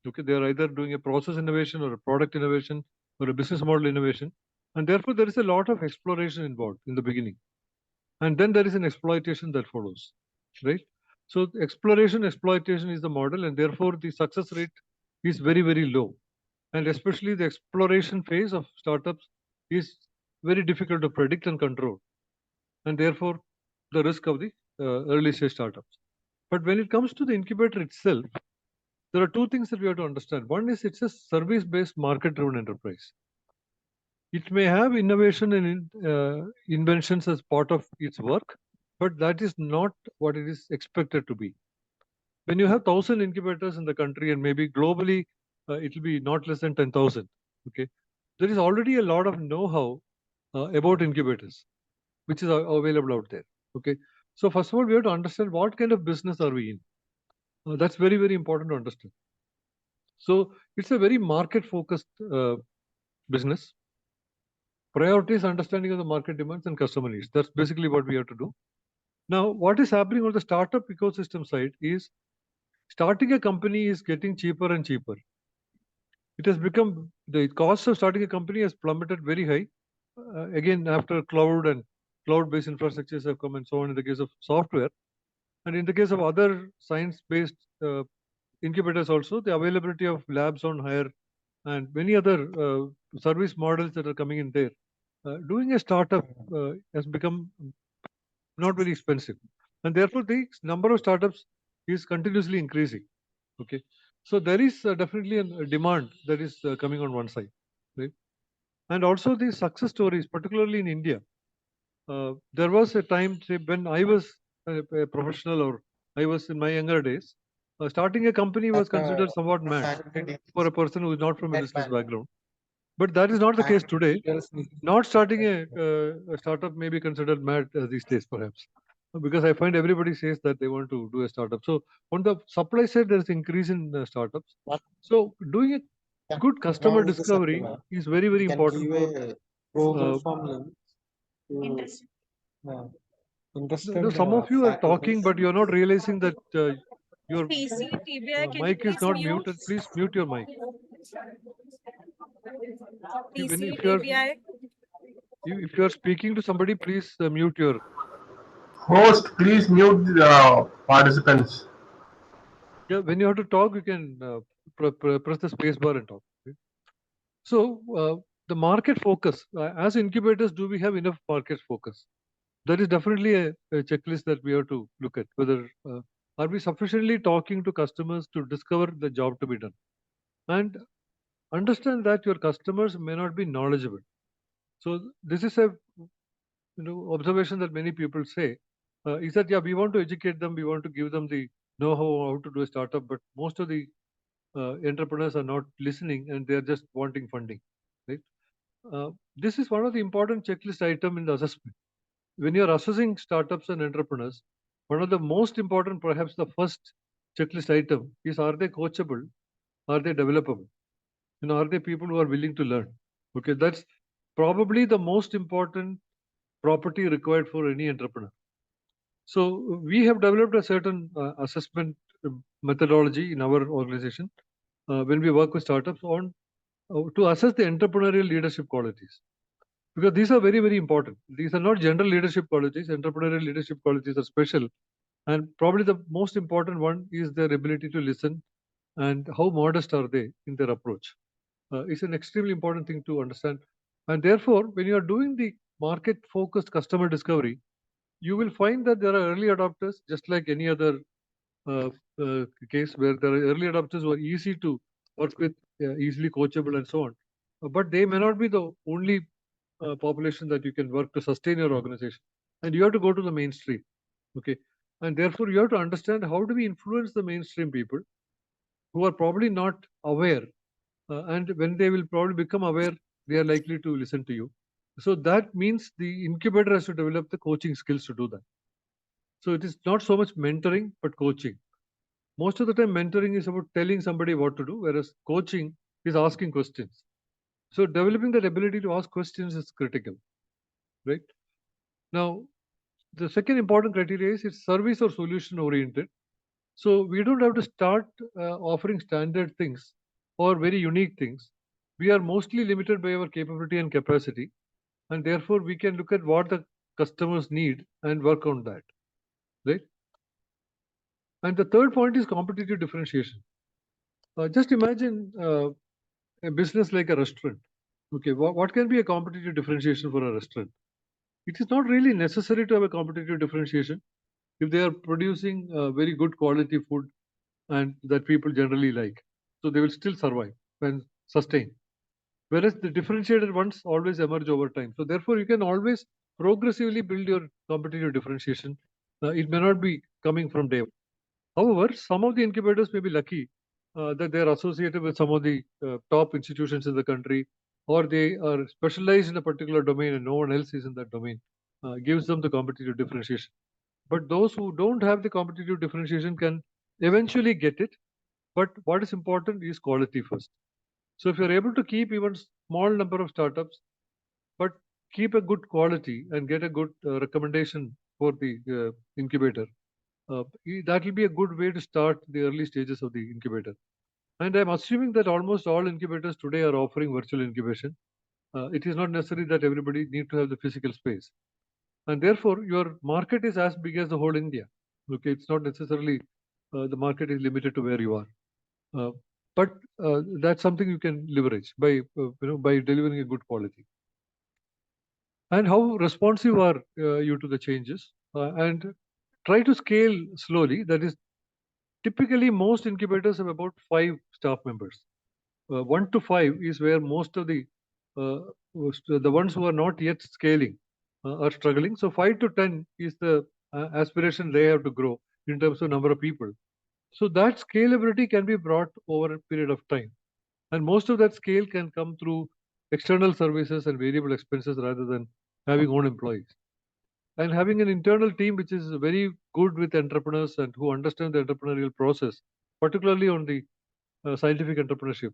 Okay, they are either doing a process innovation or a product innovation or a business model innovation, and therefore there is a lot of exploration involved in the beginning, and then there is an exploitation that follows, right? So exploration, exploitation is the model, and therefore the success rate is very, very low, and especially the exploration phase of startups is very difficult to predict and control, and therefore the risk of the early stage startups. But when it comes to the incubator itself, there are two things that we have to understand. One is it's a service-based, market-driven enterprise. It may have innovation and inventions as part of its work, but that is not what it is expected to be. When you have 1,000 incubators in the country, and maybe globally, it will be not less than 10,000. Okay, there is already a lot of know-how about incubators, which is available out there. Okay, so first of all, we have to understand what kind of business are we in. That's very, very important to understand. So it's a very market-focused business. Priority is understanding of the market demands and customer needs. That's basically what we have to do. Now, what is happening on the startup ecosystem side is starting a company is getting cheaper and cheaper. It has become, the cost of starting a company has plummeted very high, again, after cloud and cloud-based infrastructures have come and so on in the case of software, and in the case of other science-based incubators also, the availability of labs on hire and many other service models that are coming in there. Doing a startup has become not very expensive, and therefore the number of startups is continuously increasing. Okay, so there is definitely a demand that is coming on one side, right? And also the success stories, particularly in India. There was a time, say, when I was a professional or I was in my younger days, starting a company was considered somewhat mad for a person who is not from a business background. But that is not the case today. Not starting a startup may be considered mad these days, perhaps, because I find everybody says that they want to do a startup. So on the supply side, there is increase in startups. So doing a good customer discovery is very, very important for. Some of you are talking, but you're not realizing that your PC, TBI, can you mic is please not mute? muted. Please mute your mic. PC, If you're TBI. if you're speaking to somebody, please mute your. Host, please mute the participants. Yeah, when you have to talk, you can press the space bar and talk. Okay? So the market focus, as incubators, do we have enough market focus? That is definitely a checklist that we have to look at. Whether are we sufficiently talking to customers to discover the job to be done, and understand that your customers may not be knowledgeable. So this is a observation that many people say is that, yeah, we want to educate them, we want to give them the know-how how to do a startup, but most of the entrepreneurs are not listening and they are just wanting funding, right? This is one of the important checklist item in the assessment. When you are assessing startups and entrepreneurs, one of the most important, perhaps the first checklist item is, are they coachable? Are they developable? Are they people who are willing to learn? Okay, that's probably the most important property required for any entrepreneur. So we have developed a certain assessment methodology in our organization when we work with startups on to assess the entrepreneurial leadership qualities, because these are very, very important. These are not general leadership qualities. Entrepreneurial leadership qualities are special, and probably the most important one is their ability to listen and how modest are they in their approach. It's an extremely important thing to understand, and therefore when you are doing the market focused customer discovery, you will find that there are early adopters, just like any other case where there are early adopters who are easy to work with, easily coachable and so on. But they may not be the only population that you can work to sustain your organization. And you have to go to the mainstream. Okay. And therefore you have to understand how do we influence the mainstream people who are probably not aware. And when they will probably become aware, they are likely to listen to you. So that means the incubator has to develop the coaching skills to do that. So it is not so much mentoring, but coaching. Most of the time, mentoring is about telling somebody what to do, whereas coaching is asking questions. So developing that ability to ask questions is critical, right? Now, the second important criteria is it's service or solution oriented. So we don't have to start offering standard things or very unique things. We are mostly limited by our capability and capacity, and therefore we can look at what the customers need and work on that, right? And the third point is competitive differentiation. Just imagine a business like a restaurant. Okay, what can be a competitive differentiation for a restaurant? It is not really necessary to have a competitive differentiation if they are producing very good quality food and that people generally like. So they will still survive and sustain. Whereas the differentiated ones always emerge over time. So therefore, you can always progressively build your competitive differentiation. It may not be coming from day one. However, some of the incubators may be lucky that they are associated with some of the top institutions in the country, or they are specialized in a particular domain and no one else is in that domain, gives them the competitive differentiation. But those who don't have the competitive differentiation can eventually get it. But what is important is quality first. So if you're able to keep even small number of startups, but keep a good quality and get a good recommendation for the incubator, that will be a good way to start the early stages of the incubator. And I'm assuming that almost all incubators today are offering virtual incubation. It is not necessary that everybody need to have the physical space. And therefore, your market is as big as the whole India. Okay, it's not necessarily the market is limited to where you are. But that's something you can leverage by by delivering a good quality. And how responsive are you to the changes? And try to scale slowly. That is, typically most incubators have about 5 staff members. 1 to 5 is where most of the ones who are not yet scaling are struggling. So 5 to 10 is the aspiration they have to grow in terms of number of people. So that scalability can be brought over a period of time. And most of that scale can come through external services and variable expenses rather than having own employees. And having an internal team which is very good with entrepreneurs and who understand the entrepreneurial process, particularly on the scientific entrepreneurship,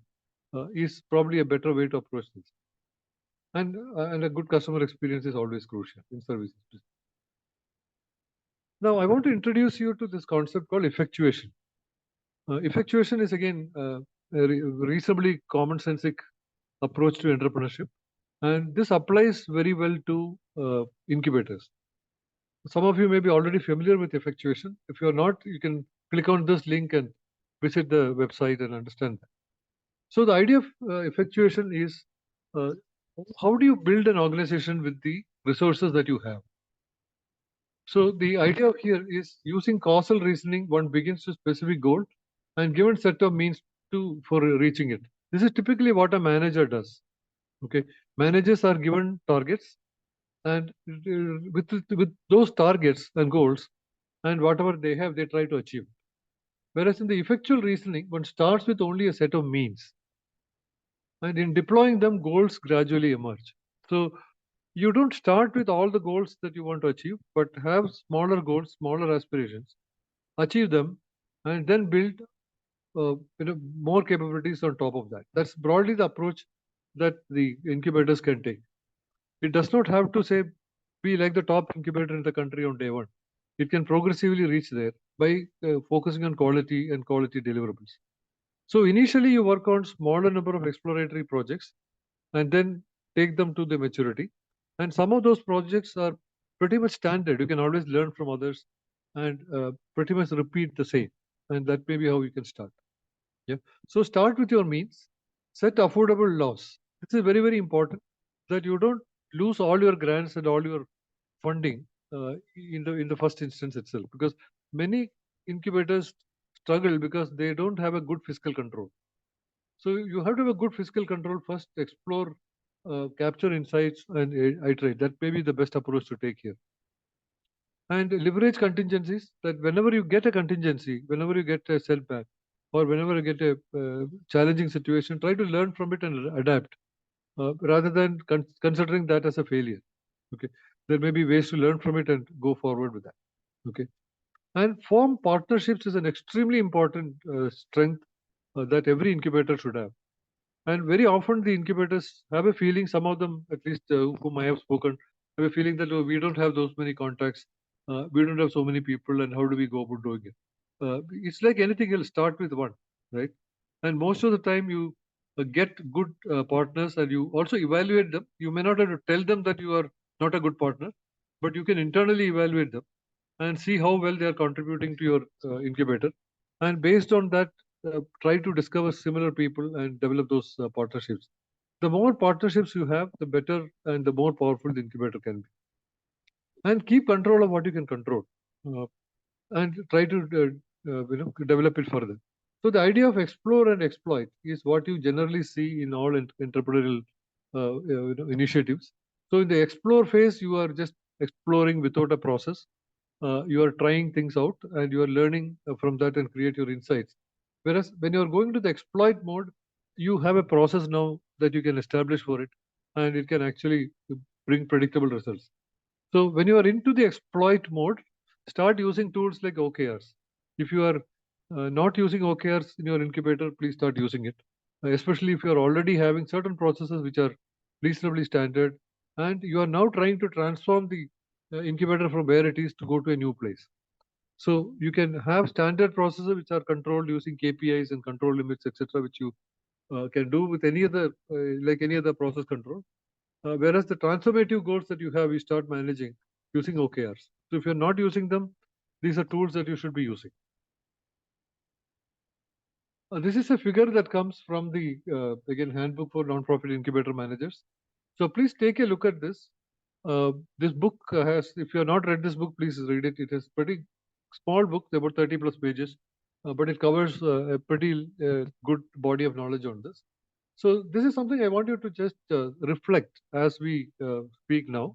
is probably a better way to approach this. And a good customer experience is always crucial in services. Now, I want to introduce you to this concept called effectuation. Effectuation is again a reasonably commonsensic approach to entrepreneurship, and this applies very well to incubators. Some of you may be already familiar with effectuation. If you're not, you can click on this link and visit the website and understand that. So the idea of effectuation is how do you build an organization with the resources that you have? So the idea here is using causal reasoning, one begins to specific goal and given set of means for reaching it. This is typically what a manager does. Okay, managers are given targets, and with those targets and goals and whatever they have, they try to achieve. Whereas in the effectual reasoning, one starts with only a set of means, and in deploying them, goals gradually emerge. So you don't start with all the goals that you want to achieve, but have smaller goals, smaller aspirations, achieve them, and then build more capabilities on top of that. That's broadly the approach that the incubators can take. It does not have to say be like the top incubator in the country on day one. It can progressively reach there by focusing on quality and quality deliverables. So initially you work on smaller number of exploratory projects and then take them to the maturity. And some of those projects are pretty much standard. You can always learn from others and pretty much repeat the same. And that may be how you can start. Yeah. So start with your means, set affordable laws. This is very, very important that you don't lose all your grants and all your funding in the first instance itself, because many incubators struggle because they don't have a good fiscal control. So you have to have a good fiscal control first, explore, capture insights, and iterate. That may be the best approach to take here. And leverage contingencies, that whenever you get a contingency, whenever you get a setback, or whenever you get a challenging situation, try to learn from it and adapt, rather than considering that as a failure. Okay, there may be ways to learn from it and go forward with that. Okay, and form partnerships is an extremely important strength that every incubator should have. And very often the incubators have a feeling, some of them at least whom I have spoken, have a feeling that we don't have those many contacts, we don't have so many people, and how do we go about doing it? It's like anything else, start with one, right? And most of the time you get good partners and you also evaluate them. You may not have to tell them that you are not a good partner, but you can internally evaluate them and see how well they are contributing to your incubator. And based on that, try to discover similar people and develop those partnerships. The more partnerships you have, the better and the more powerful the incubator can be. And keep control of what you can control, and try to develop it further. So the idea of explore and exploit is what you generally see in all entrepreneurial initiatives. So in the explore phase, you are just exploring without a process. You are trying things out and you are learning from that and create your insights. Whereas when you are going to the exploit mode, you have a process now that you can establish for it, and it can actually bring predictable results. So when you are into the exploit mode, start using tools like OKRs. If you are not using OKRs in your incubator, please start using it, especially if you are already having certain processes which are reasonably standard, and you are now trying to transform the incubator from where it is to go to a new place. So you can have standard processes which are controlled using KPIs and control limits, etc., which you can do with any other like any other process control. Whereas the transformative goals that you have, you start managing using OKRs. So if you're not using them, these are tools that you should be using. This is a figure that comes from the, again, Handbook for Non-Profit Incubator Managers. So please take a look at this. This book has, if you have not read this book, please read it. It is pretty small book, about 30 plus pages, but it covers a pretty good body of knowledge on this. So this is something I want you to just reflect as we speak now.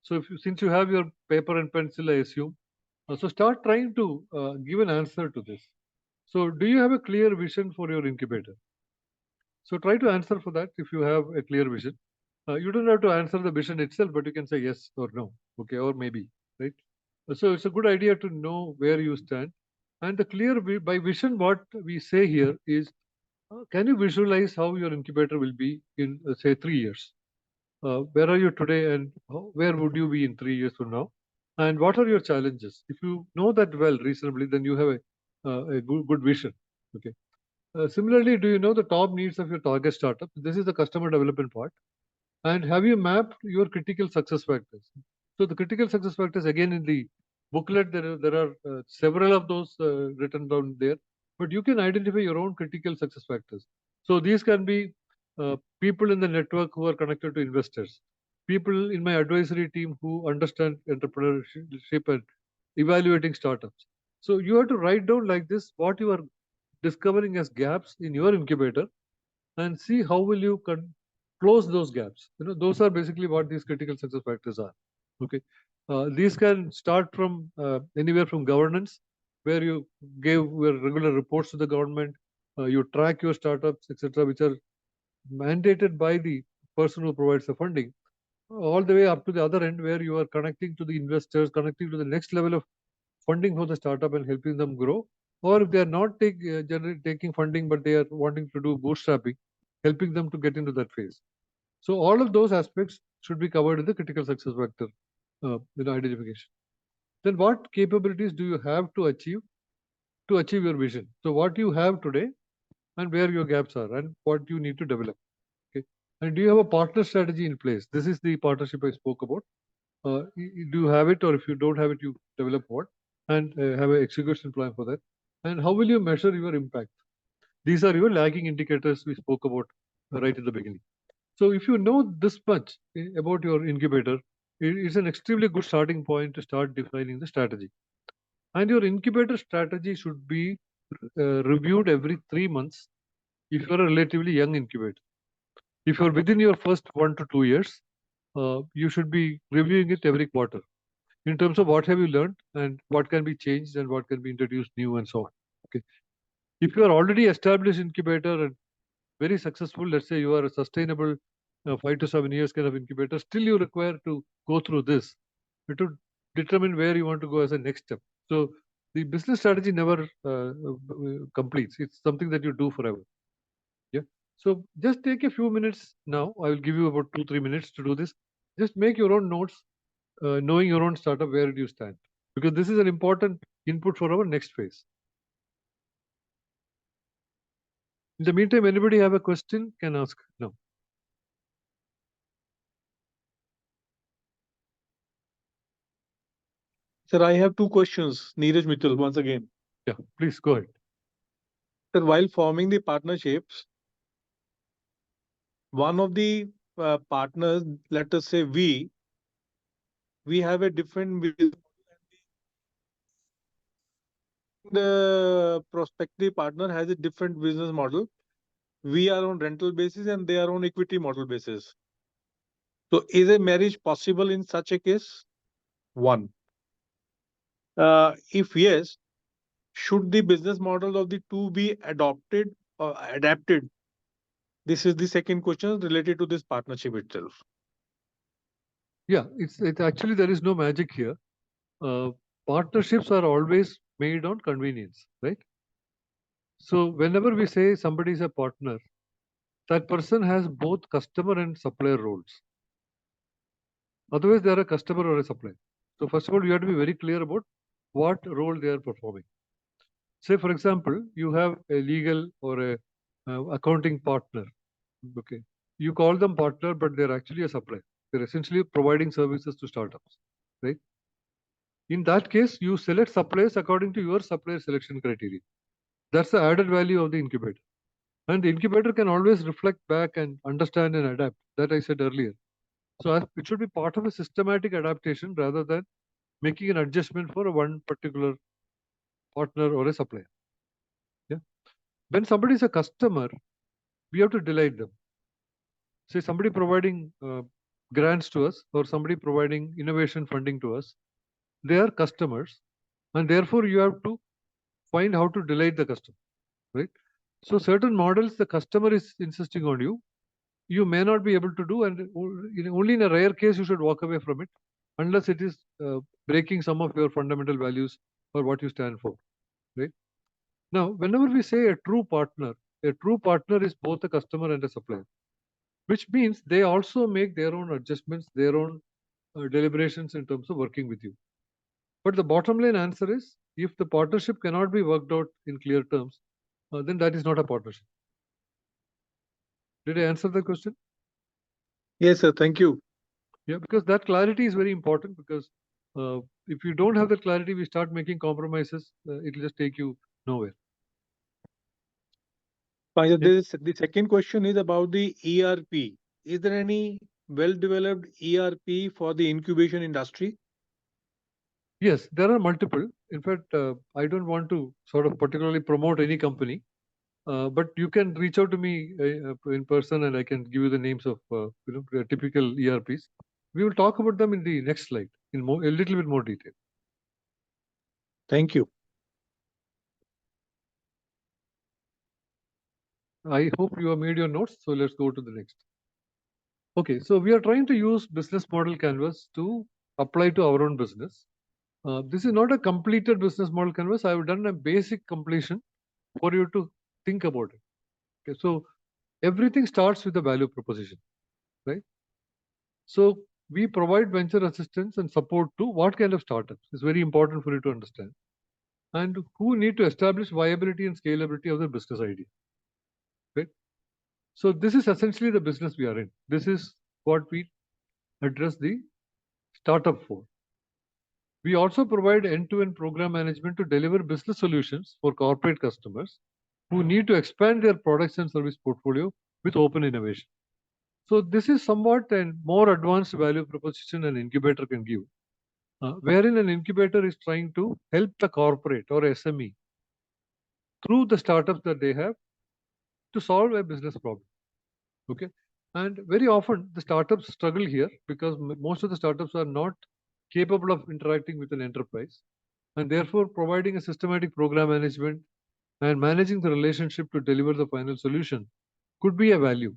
So if you, since you have your paper and pencil, I assume, so start trying to give an answer to this. So do you have a clear vision for your incubator? So try to answer for that if you have a clear vision. You don't have to answer the vision itself, but you can say yes or no, okay, or maybe, right? So it's a good idea to know where you stand. And the clear by vision, what we say here is, can you visualize how your incubator will be in, say, 3 years? Where are you today, and where would you be in 3 years from now? And what are your challenges? If you know that well reasonably, then you have a good vision. Okay. Similarly, do you know the top needs of your target startup? This is the customer development part. And have you mapped your critical success factors? So the critical success factors, again, in the booklet, there are several of those written down there, but you can identify your own critical success factors. So these can be people in the network who are connected to investors, people in my advisory team who understand entrepreneurship and evaluating startups. So you have to write down like this what you are discovering as gaps in your incubator, and see how will you close those gaps. You know, those are basically what these critical success factors are. Okay, these can start from anywhere from governance, where you give your regular reports to the government, you track your startups, etc., which are mandated by the person who provides the funding, all the way up to the other end, where you are connecting to the investors, connecting to the next level of funding for the startup and helping them grow. Or if they are not taking funding, but they are wanting to do bootstrapping, helping them to get into that phase. So all of those aspects should be covered in the critical success factor identification. Then what capabilities do you have to achieve your vision? So what you have today, and where your gaps are, and what you need to develop. Okay. And do you have a partner strategy in place? This is the partnership I spoke about. Do you have it, or if you don't have it, you develop what, and have an execution plan for that. And how will you measure your impact? These are your lagging indicators we spoke about right at the beginning. So if you know this much about your incubator, it's an extremely good starting point to start defining the strategy. And your incubator strategy should be reviewed every 3 months if you're a relatively young incubator. If you're within your first 1 to 2 years, you should be reviewing it every quarter in terms of what have you learned and what can be changed and what can be introduced new and so on. Okay. If you are already established incubator and very successful, let's say you are a sustainable 5 to 7 years kind of incubator, still you require to go through this to determine where you want to go as a next step. So the business strategy never completes. It's something that you do forever. Yeah. So just take a few minutes now. I will give you about 2-3 minutes to do this. Just make your own notes, knowing your own startup, where do you stand? Because this is an important input for our next phase. In the meantime, anybody have a question can ask now. Sir, I have two questions. Neeraj Mittal, once again. Yeah, please go ahead. Sir, while forming the partnerships, one of the partners, let us say we have a different vision. The prospective partner has a different business model. We are on rental basis and they are on equity model basis. So is a marriage possible in such a case? One. If yes, should the business model of the two be adopted or adapted? This is the second question related to this partnership itself. Yeah, it's actually there is no magic here. Partnerships are always made on convenience, right? So whenever we say somebody is a partner, that person has both customer and supplier roles. Otherwise, they are a customer or a supplier. So first of all, you have to be very clear about what role they are performing. Say, for example, you have a legal or a accounting partner. Okay. you call them partner, but they're actually a supplier. They're essentially providing services to startups, right? In that case, you select suppliers according to your supplier selection criteria. That's the added value of the incubator. And the incubator can always reflect back and understand and adapt. That I said earlier. So it should be part of a systematic adaptation rather than making an adjustment for one particular partner or a supplier. Yeah. When somebody is a customer, we have to delight them. Say somebody providing grants to us or somebody providing innovation funding to us, they are customers, and therefore you have to find how to delight the customer, right? So certain models the customer is insisting on you may not be able to do, and only in a rare case you should walk away from it, unless it is breaking some of your fundamental values or what you stand for, right? Now, whenever we say a true partner is both a customer and a supplier, which means they also make their own adjustments, their own deliberations in terms of working with you. But the bottom line answer is, if the partnership cannot be worked out in clear terms, then that is not a partnership. Did I answer the question? Yes, sir. Thank you. Yeah, because that clarity is very important, because if you don't have that clarity, we start making compromises, it will just take you nowhere. Fine, the second question is about the ERP. Is there any well-developed ERP for the incubation industry? Yes, there are multiple. In fact, I don't want to sort of particularly promote any company, but you can reach out to me in person, and I can give you the names of the typical ERPs. We will talk about them in the next slide in a little bit more detail. Thank you. I hope you have made your notes, so let's go to the next. Okay, so we are trying to use business model canvas to apply to our own business. This is not a completed business model canvas. I have done a basic completion for you to think about it. Okay, so everything starts with the value proposition, right? So we provide venture assistance and support to what kind of startups? It's very important for you to understand. And who need to establish viability and scalability of their business idea, right? So this is essentially the business we are in. This is what we address the startup for. We also provide end-to-end program management to deliver business solutions for corporate customers who need to expand their products and service portfolio with open innovation. So this is somewhat a more advanced value proposition an incubator can give, wherein an incubator is trying to help the corporate or SME through the startups that they have to solve a business problem. Okay, and very often the startups struggle here because most of the startups are not capable of interacting with an enterprise, and therefore providing a systematic program management and managing the relationship to deliver the final solution could be a value,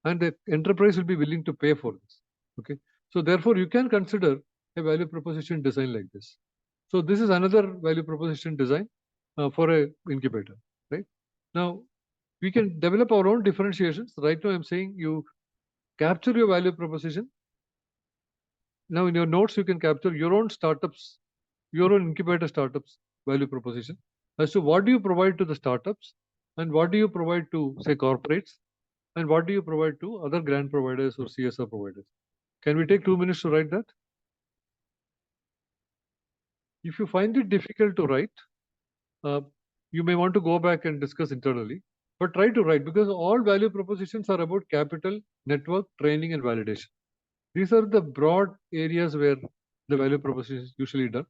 and the enterprise will be willing to pay for this. Okay, so therefore you can consider a value proposition design like this. So this is another value proposition design for a incubator, right? Now we can develop our own differentiations. Right now I'm saying you capture your value proposition. Now in your notes you can capture your own startups, your own incubator startups value proposition as to what do you provide to the startups and what do you provide to, say, corporates, and what do you provide to other grant providers or CSR providers. Can we take 2 minutes to write that? If you find it difficult to write, you may want to go back and discuss internally, but try to write, because all value propositions are about capital, network, training, and validation. These are the broad areas where the value proposition is usually done.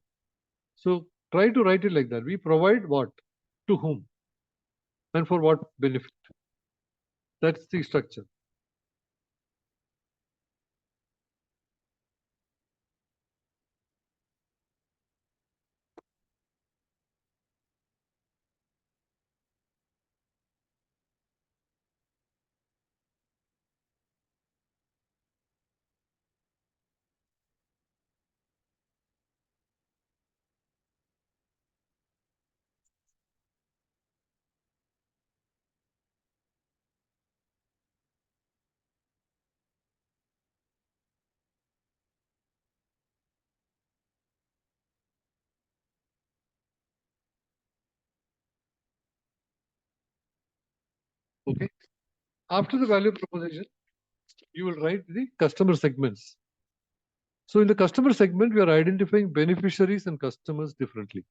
So try to write it like that. We provide what, to whom, and for what benefit. That's the structure. Okay. After the value proposition, you will write the customer segments. So in the customer segment, we are identifying beneficiaries and customers differently.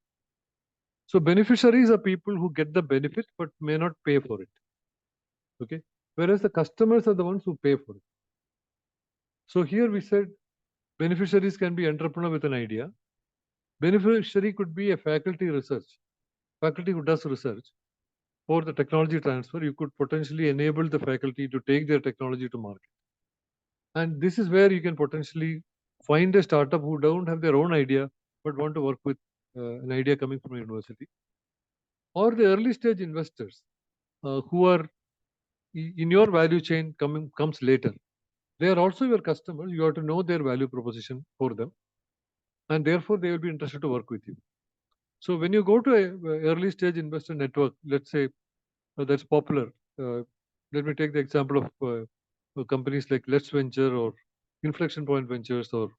So beneficiaries are people who get the benefit but may not pay for it. Okay. Whereas the customers are the ones who pay for it. So here we said beneficiaries can be entrepreneur with an idea. Beneficiary could be a faculty who does research. For the technology transfer, you could potentially enable the faculty to take their technology to market. And this is where you can potentially find a startup who don't have their own idea, but want to work with an idea coming from a university. Or the early stage investors who are in your value chain comes later. They are also your customers. You have to know their value proposition for them. And therefore, they will be interested to work with you. So when you go to a early stage investor network, let's say that's popular. Let me take the example of companies like Let's Venture or Inflection Point Ventures or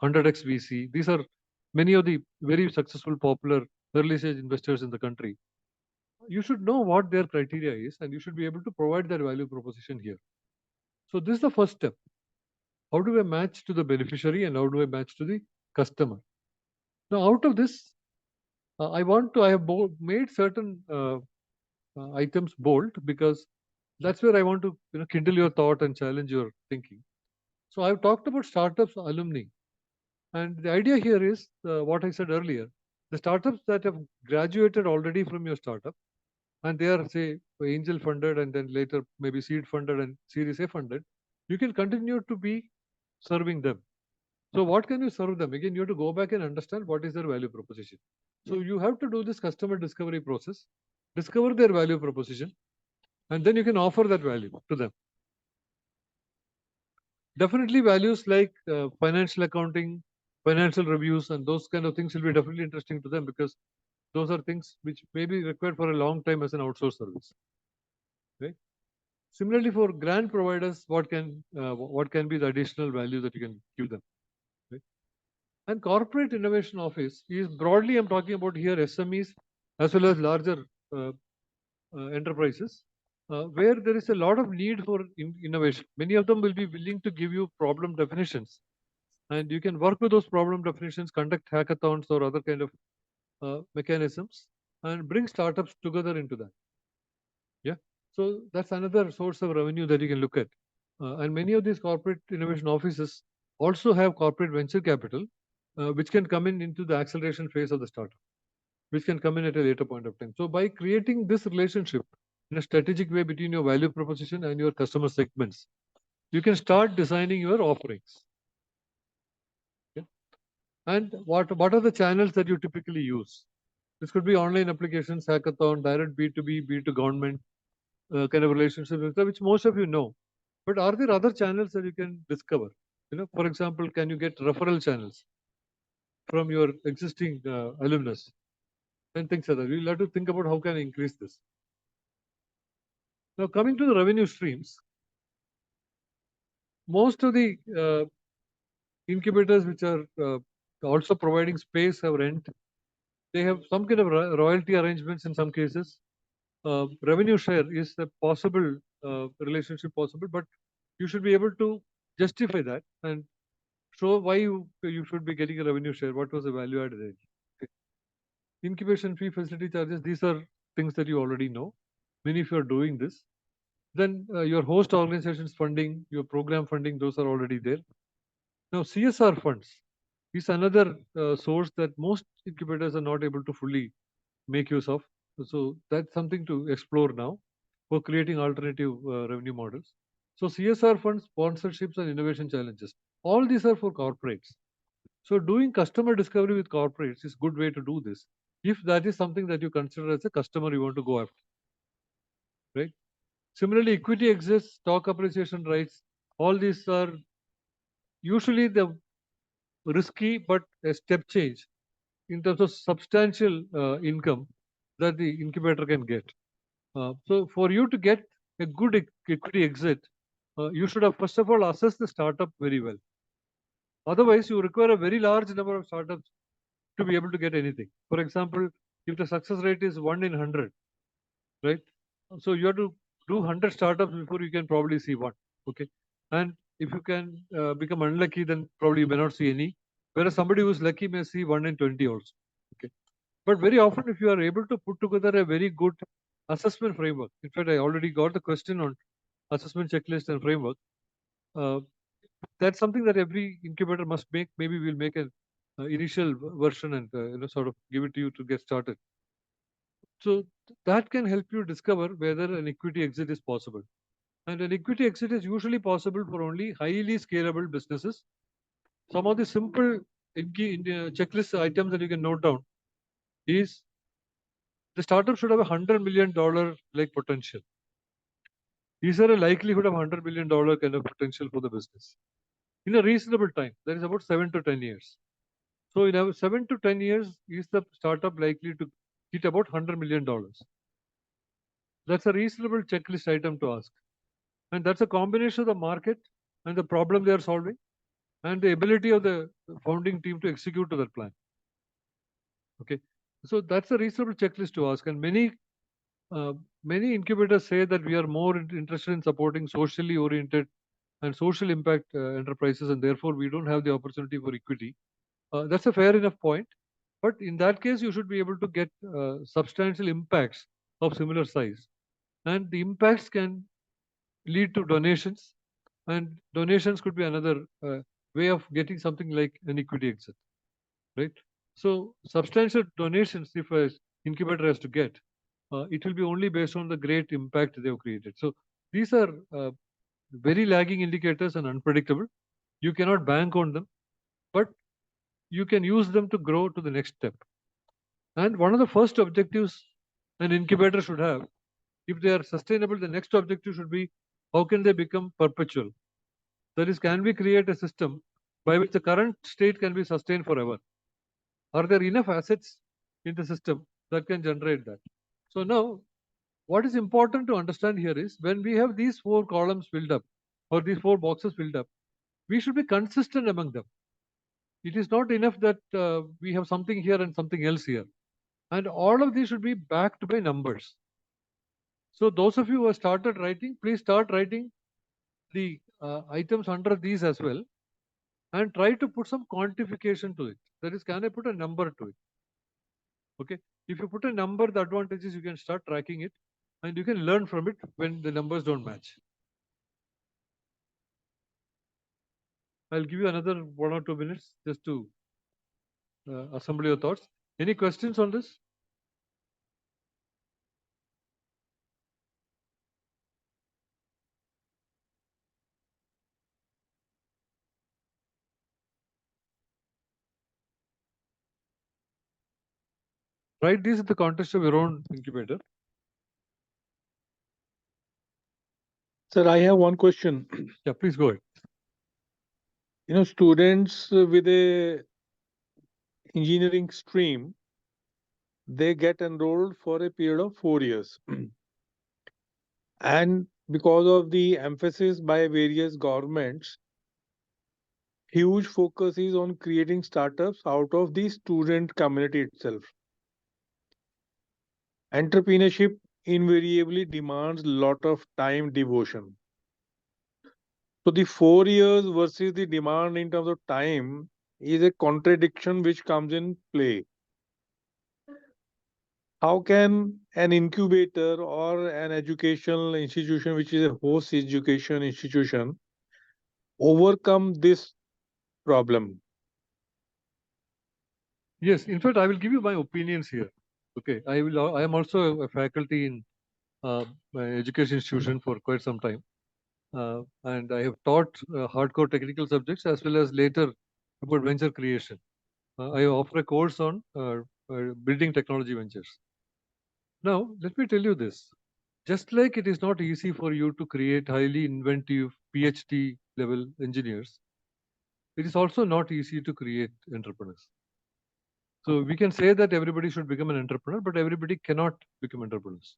100x VC. These are many of the very successful, popular early stage investors in the country. You should know what their criteria is, and you should be able to provide that value proposition here. So this is the first step. How do I match to the beneficiary and how do I match to the customer? Now, out of this, I have made certain items bold because that's where I want to kindle your thought and challenge your thinking. So I've talked about startups alumni, and the idea here is what I said earlier: the startups that have graduated already from your startup, and they are say angel funded, and then later maybe seed funded and Series A funded. You can continue to be serving them. So what can you serve them? Again, you have to go back and understand what is their value proposition. So you have to do this customer discovery process, discover their value proposition, and then you can offer that value to them. Definitely values like financial accounting, financial reviews, and those kind of things will be definitely interesting to them because those are things which may be required for a long time as an outsourced service. Right? Similarly, for grant providers, what can be the additional value that you can give them? Right? And corporate innovation office is broadly, I'm talking about here SMEs as well as larger enterprises, where there is a lot of need for innovation. Many of them will be willing to give you problem definitions, and you can work with those problem definitions, conduct hackathons or other kind of mechanisms, and bring startups together into that. Yeah, so that's another source of revenue that you can look at. And many of these corporate innovation offices also have corporate venture capital, which can come into the acceleration phase of the startup, which can come in at a later point of time. So by creating this relationship in a strategic way between your value proposition and your customer segments, you can start designing your offerings. Okay? And what are the channels that you typically use? This could be online applications, hackathon, direct B2B, B2 government kind of relationships, which most of you know. But are there other channels that you can discover? For example, can you get referral channels from your existing alumnus and things like that? We'll have to think about how can I increase this. Now, coming to the revenue streams, most of the incubators which are also providing space have rent. They have some kind of royalty arrangements in some cases. Revenue share is a possible relationship possible, but you should be able to justify that and show why you should be getting a revenue share. What was the value added? Okay. Incubation fee, facility charges, these are things that you already know. Many of you are doing this. Then your host organizations funding, your program funding, those are already there. Now CSR funds is another source that most incubators are not able to fully make use of. So that's something to explore now for creating alternative revenue models. So CSR funds, sponsorships, and innovation challenges. All these are for corporates. So doing customer discovery with corporates is a good way to do this, if that is something that you consider as a customer you want to go after. Right? Similarly, equity exits, stock appreciation rights, all these are usually the risky but a step change in terms of substantial income that the incubator can get. So for you to get a good equity exit, you should have first of all assessed the startup very well. Otherwise, you require a very large number of startups to be able to get anything. For example, if the success rate is 1 in 100, right? So you have to do 100 startups before you can probably see one. Okay. And if you can become unlucky, then probably you may not see any. Whereas somebody who's lucky may see 1 in 20 also. Okay. But very often, if you are able to put together a very good assessment framework, in fact, I already got the question on assessment checklist and framework. That's something that every incubator must make. Maybe we'll make an initial version and sort of give it to you to get started. So that can help you discover whether an equity exit is possible. And an equity exit is usually possible for only highly scalable businesses. Some of the simple checklist items that you can note down is the startup should have $100 million like potential. Is there a likelihood of $100 million kind of potential for the business in a reasonable time? That is about 7 to 10 years. So in 7 to 10 years, is the startup likely to hit about $100 million? That's a reasonable checklist item to ask. And that's a combination of the market and the problem they are solving and the ability of the founding team to execute to that plan. Okay. So that's a reasonable checklist to ask. And many incubators say that we are more interested in supporting socially oriented and social impact enterprises, and therefore we don't have the opportunity for equity. That's a fair enough point. But in that case, you should be able to get substantial impacts of similar size. And the impacts can lead to donations, and donations could be another way of getting something like an equity exit, right? So substantial donations, if an incubator has to get, it will be only based on the great impact they've created. So these are very lagging indicators and unpredictable. You cannot bank on them, but you can use them to grow to the next step. And one of the first objectives an incubator should have, if they are sustainable, the next objective should be how can they become perpetual? That is, can we create a system by which the current state can be sustained forever? Are there enough assets in the system that can generate that? So now, what is important to understand here is when we have these 4 columns filled up or these 4 boxes filled up, we should be consistent among them. It is not enough that we have something here and something else here. And all of these should be backed by numbers. So those of you who have started writing, please start writing the items under these as well and try to put some quantification to it. That is, can I put a number to it? Okay. If you put a number, the advantage is you can start tracking it and you can learn from it when the numbers don't match. I'll give you another 1 or 2 minutes just to assemble your thoughts. Any questions on this? Write these in the context of your own incubator. Sir, I have one question. Yeah, please go ahead. Students with a engineering stream, they get enrolled for a period of 4 years. And because of the emphasis by various governments, huge focus is on creating startups out of the student community itself. Entrepreneurship invariably demands a lot of time devotion. So the 4 years versus the demand in terms of time is a contradiction which comes in play. How can an incubator or an educational institution, which is a host education institution, overcome this problem? Yes, in fact, I will give you my opinions here. Okay, I am also a faculty in my education institution for quite some time. And I have taught hardcore technical subjects as well as later about venture creation. I offer a course on building technology ventures. Now, let me tell you this. Just like it is not easy for you to create highly inventive PhD level engineers, it is also not easy to create entrepreneurs. So we can say that everybody should become an entrepreneur, but everybody cannot become entrepreneurs.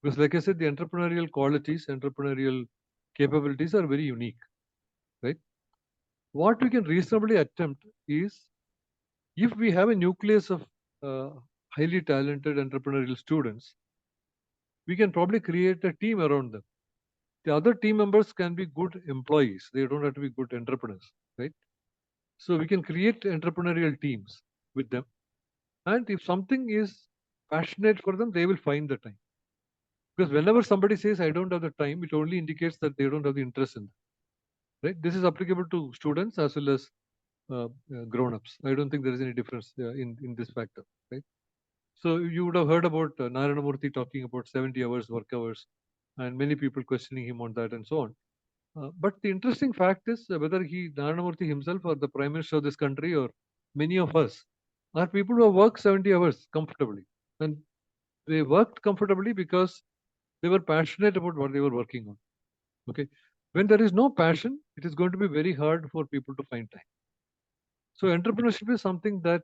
Because like I said, the entrepreneurial qualities, entrepreneurial capabilities are very unique, right? What we can reasonably attempt is, if we have a nucleus of highly talented entrepreneurial students, we can probably create a team around them. the other team members can be good employees. They don't have to be good entrepreneurs, right? So we can create entrepreneurial teams with them. And if something is passionate for them, they will find the time. Because whenever somebody says, I don't have the time, it only indicates that they don't have the interest in it, right? This is applicable to students as well as grown-ups. I don't think there is any difference in this factor, right? So you would have heard about Narayana Murthy talking about 70 hours work hours, and many people questioning him on that and so on. But the interesting fact is whether Narayana Murthy himself or the Prime Minister of this country or many of us are people who have worked 70 hours comfortably. And they worked comfortably because they were passionate about what they were working on. Okay. When there is no passion, it is going to be very hard for people to find time. So entrepreneurship is something that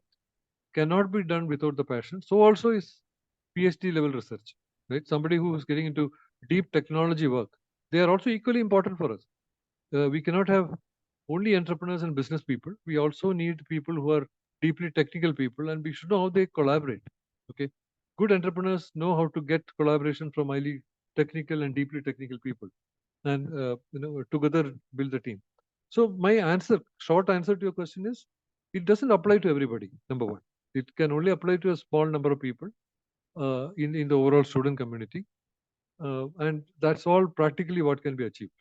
cannot be done without the passion. So also is PhD level research, right? Somebody who is getting into deep technology work, they are also equally important for us. We cannot have only entrepreneurs and business people. We also need people who are deeply technical people, and we should know how they collaborate. Okay, good entrepreneurs know how to get collaboration from highly technical and deeply technical people, and together build a team. So my short answer to your question is, it doesn't apply to everybody. Number one, it can only apply to a small number of people in the overall student community, and that's all practically what can be achieved.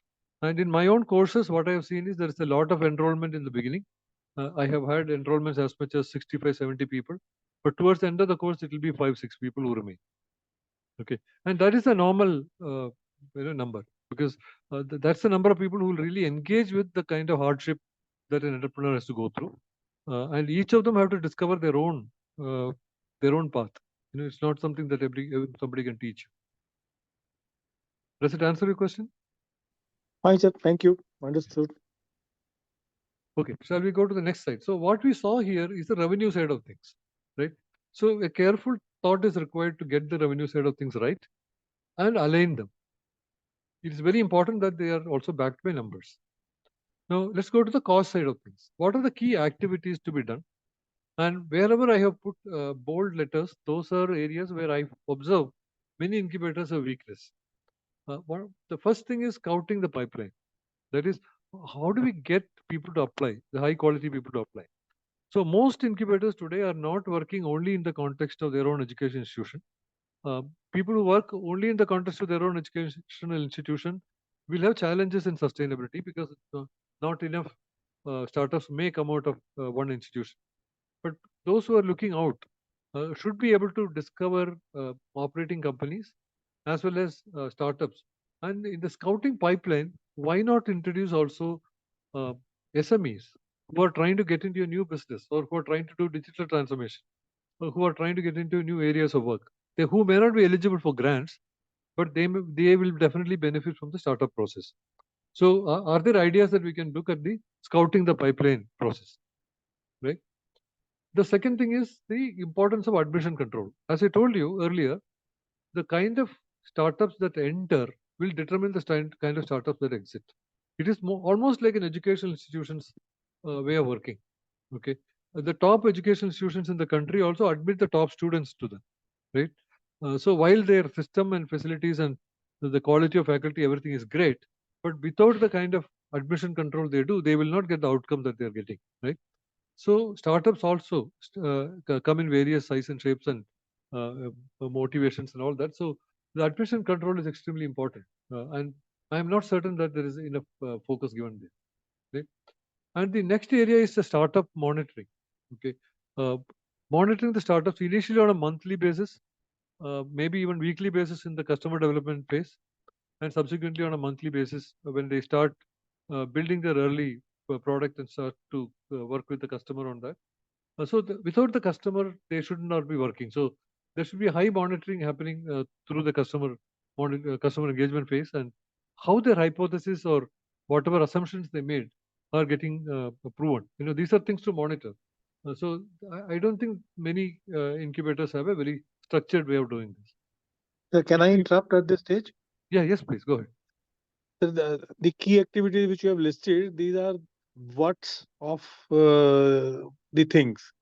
And in my own courses, what I have seen is there is a lot of enrollment in the beginning. I have had enrollments as much as 65, 70 people, but towards the end of the course, it will be 5, 6 people who remain. Okay, and that is a normal number, because that's the number of people who will really engage with the kind of hardship that an entrepreneur has to go through, and each of them have to discover their own path. It's not something that somebody can teach you. Does it answer your question? Hi, sir. Thank you. Understood. Okay, shall we go to the next slide? So what we saw here is the revenue side of things, right? So a careful thought is required to get the revenue side of things right and align them. It is very important that they are also backed by numbers. Now let's go to the cost side of things. What are the key activities to be done? And wherever I have put bold letters, those are areas where I observe many incubators have weakness. The first thing is scouting the pipeline. That is, how do we get people to apply, the high quality people to apply? So most incubators today are not working only in the context of their own education institution. People who work only in the context of their own educational institution will have challenges in sustainability, because not enough startups may come out of one institution. But those who are looking out should be able to discover operating companies as well as startups. And in the scouting pipeline, why not introduce also SMEs who are trying to get into a new business, or who are trying to do digital transformation, or who are trying to get into new areas of work, who may not be eligible for grants, but they will definitely benefit from the startup process. So are there ideas that we can look at the scouting the pipeline process, right? The second thing is the importance of admission control. As I told you earlier, the kind of startups that enter will determine the kind of startups that exit. It is almost like an educational institution's way of working. Okay, the top educational institutions in the country also admit the top students to them, right? So while their system and facilities and the quality of faculty, everything is great, but without the kind of admission control they do, they will not get the outcome that they are getting, right? So startups also come in various size and shapes and motivations and all that. So the admission control is extremely important, and I am not certain that there is enough focus given there. Right? And the next area is the startup monitoring. Okay, monitoring the startups initially on a monthly basis, maybe even weekly basis in the customer development phase, and subsequently on a monthly basis when they start building their early product and start to work with the customer on that. Without the customer, they should not be working. So there should be high monitoring happening through the customer engagement phase, and how their hypothesis or whatever assumptions they made are getting proven. These are things to monitor. So I don't think many incubators have a very structured way of doing this. Sir, can I interrupt at this stage? Yeah, yes, please go ahead. Sir, the key activities which you have listed, these are what's of the things.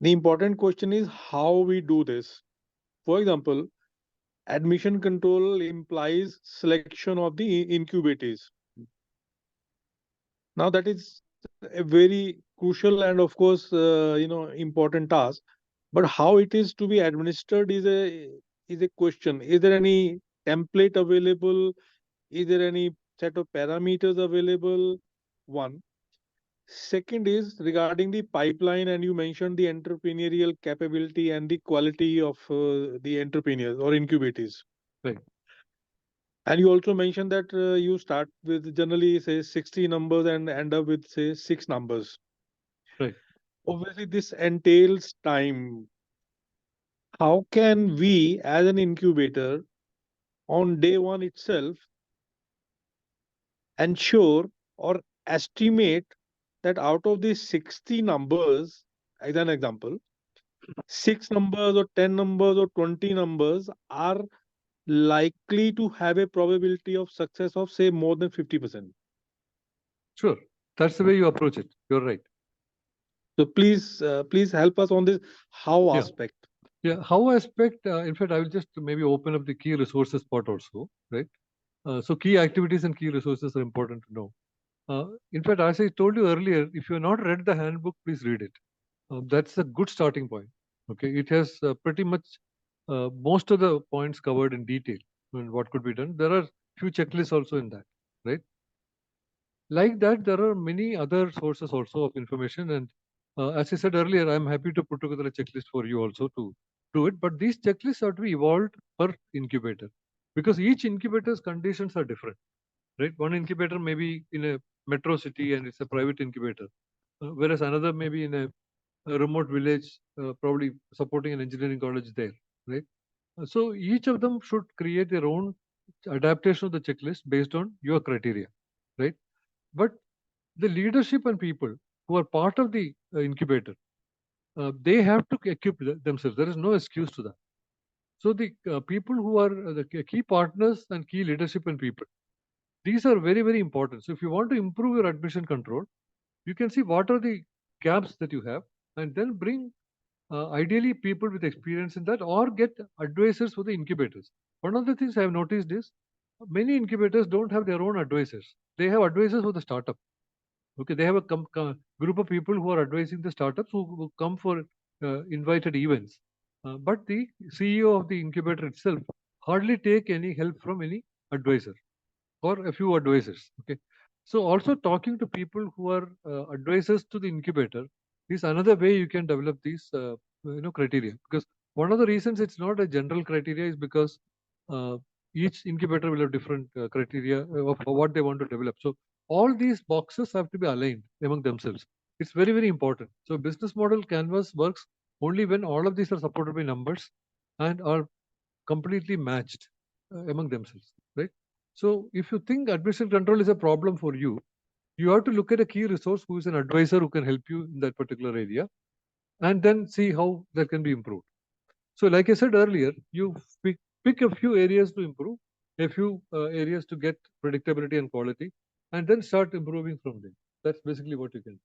The important question is how we do this. For example, admission control implies selection of the incubators. Now that is a very crucial and of course, important task. But how it is to be administered is a question. Is there any template available? Is there any set of parameters available? One. Second is regarding the pipeline, and you mentioned the entrepreneurial capability and the quality of the entrepreneurs or incubators. Right. And you also mentioned that you start with generally say 60 numbers and end up with say 6 numbers. Right. Obviously, this entails time. How can we, as an incubator, on day one itself, ensure or estimate that out of these 60 numbers, as an example, 6 numbers or 10 numbers or 20 numbers are likely to have a probability of success of say more than 50%. Sure. That's the way you approach it. You're right. So please help us on this how Yeah. aspect. Yeah, how aspect, in fact, I will just maybe open up the key resources part also, right? So key activities and key resources are important to know. In fact, as I told you earlier, if you have not read the handbook, please read it. That's a good starting point. Okay, it has pretty much most of the points covered in detail and what could be done. There are few checklists also in that, right? Like that, there are many other sources also of information. And as I said earlier, I'm happy to put together a checklist for you also to do it. But these checklists have to be evolved per incubator because each incubator's conditions are different, right? One incubator may be in a metro city and it's a private incubator, whereas another may be in a remote village, probably supporting an engineering college there, right? So each of them should create their own adaptation of the checklist based on your criteria, right? But the leadership and people who are part of the incubator, they have to equip themselves. There is no excuse to that. So the people who are the key partners and key leadership and people, these are very, very important. So if you want to improve your admission control, you can see what are the gaps that you have and then bring ideally people with experience in that or get advisors for the incubators. One of the things I have noticed is many incubators don't have their own advisors. They have advisors for the startup. Okay, they have a group of people who are advising the startups who come for invited events. But the CEO of the incubator itself hardly take any help from any advisor or a few advisors. Okay, so also talking to people who are advisors to the incubator is another way you can develop these criteria. Because one of the reasons it's not a general criteria is because each incubator will have different criteria of what they want to develop. So all these boxes have to be aligned among themselves. It's very, very important. So business model canvas works only when all of these are supported by numbers and are completely matched among themselves, right? So if you think admission control is a problem for you, you have to look at a key resource who is an advisor who can help you in that particular area and then see how that can be improved. So like I said earlier, you pick a few areas to improve, a few areas to get predictability and quality, and then start improving from there. That's basically what you can do.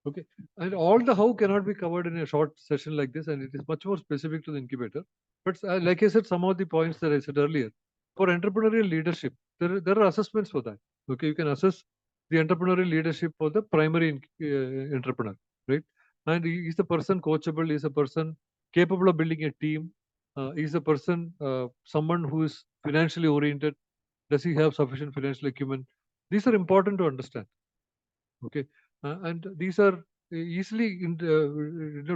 Okay, and all the how cannot be covered in a short session like this, and it is much more specific to the incubator. But like I said, some of the points that I said earlier, for entrepreneurial leadership, there are assessments for that. Okay, you can assess the entrepreneurial leadership for the primary entrepreneur, right? And is the person coachable? Is the person capable of building a team? Is the person someone who is financially oriented? Does he have sufficient financial acumen? These are important to understand. Okay, and these are easily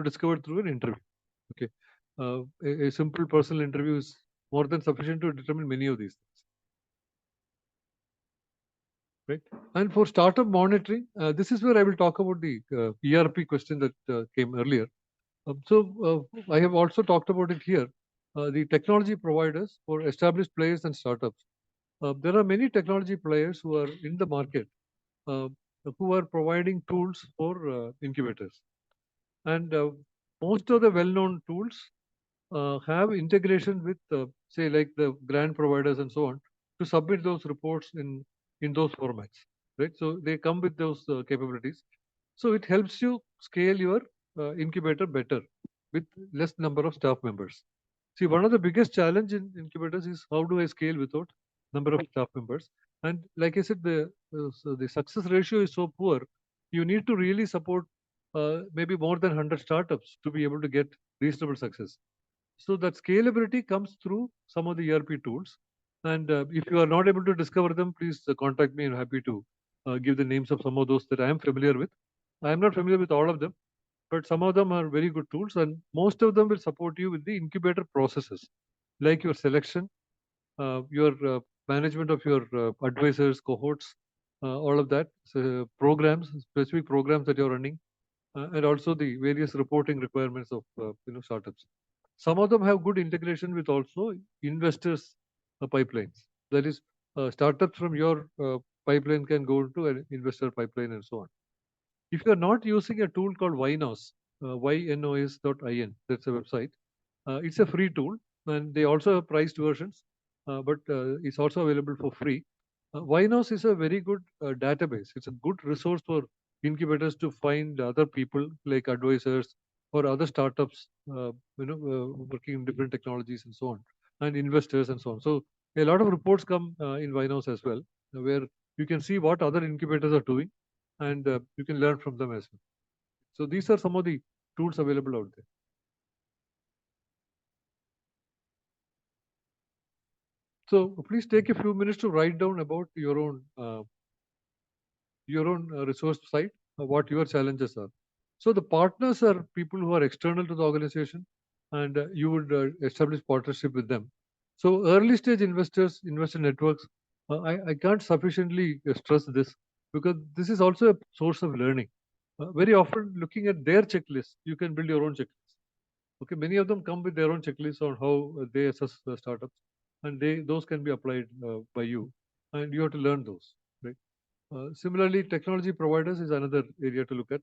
discovered through an interview. Okay, a simple personal interview is more than sufficient to determine many of these things. Right, and for startup monitoring, this is where I will talk about the ERP question that came earlier. I have also talked about it here. The technology providers for established players and startups. There are many technology players who are in the market who are providing tools for incubators. And most of the well-known tools have integration with, say, like the grant providers and so on, to submit those reports in those formats, right? So they come with those capabilities. So it helps you scale your incubator better with less number of staff members. See, one of the biggest challenge in incubators is how do I scale without number of staff members? And like I said, the success ratio is so poor. You need to really support maybe more than 100 startups to be able to get reasonable success. So that scalability comes through some of the ERP tools. And if you are not able to discover them, please contact me. I'm happy to give the names of some of those that I am familiar with. I am not familiar with all of them, but some of them are very good tools, and most of them will support you with the incubator processes, like your selection, your management of your advisors, cohorts, all of that, so programs, specific programs that you're running, and also the various reporting requirements of startups. Some of them have good integration with also investors pipelines. That is, startups from your pipeline can go into an investor pipeline and so on. If you're not using a tool called Ynos, ynos.in, that's a website. It's a free tool, and they also have priced versions, but it's also available for free. Ynos is a very good database. It's a good resource for incubators to find other people like advisors or other startups, working in different technologies and so on, and investors and so on. So a lot of reports come in Ynos as well, where you can see what other incubators are doing, and you can learn from them as well. So these are some of the tools available out there. So please take a few minutes to write down about your own resource site, what your challenges are. So the partners are people who are external to the organization, and you would establish partnership with them. So early stage investors, investor networks, I can't sufficiently stress this, because this is also a source of learning. Very often, looking at their checklist, you can build your own checklist. Okay, many of them come with their own checklists on how they assess startups, and those can be applied by you, and you have to learn those, right? Similarly, technology providers is another area to look at.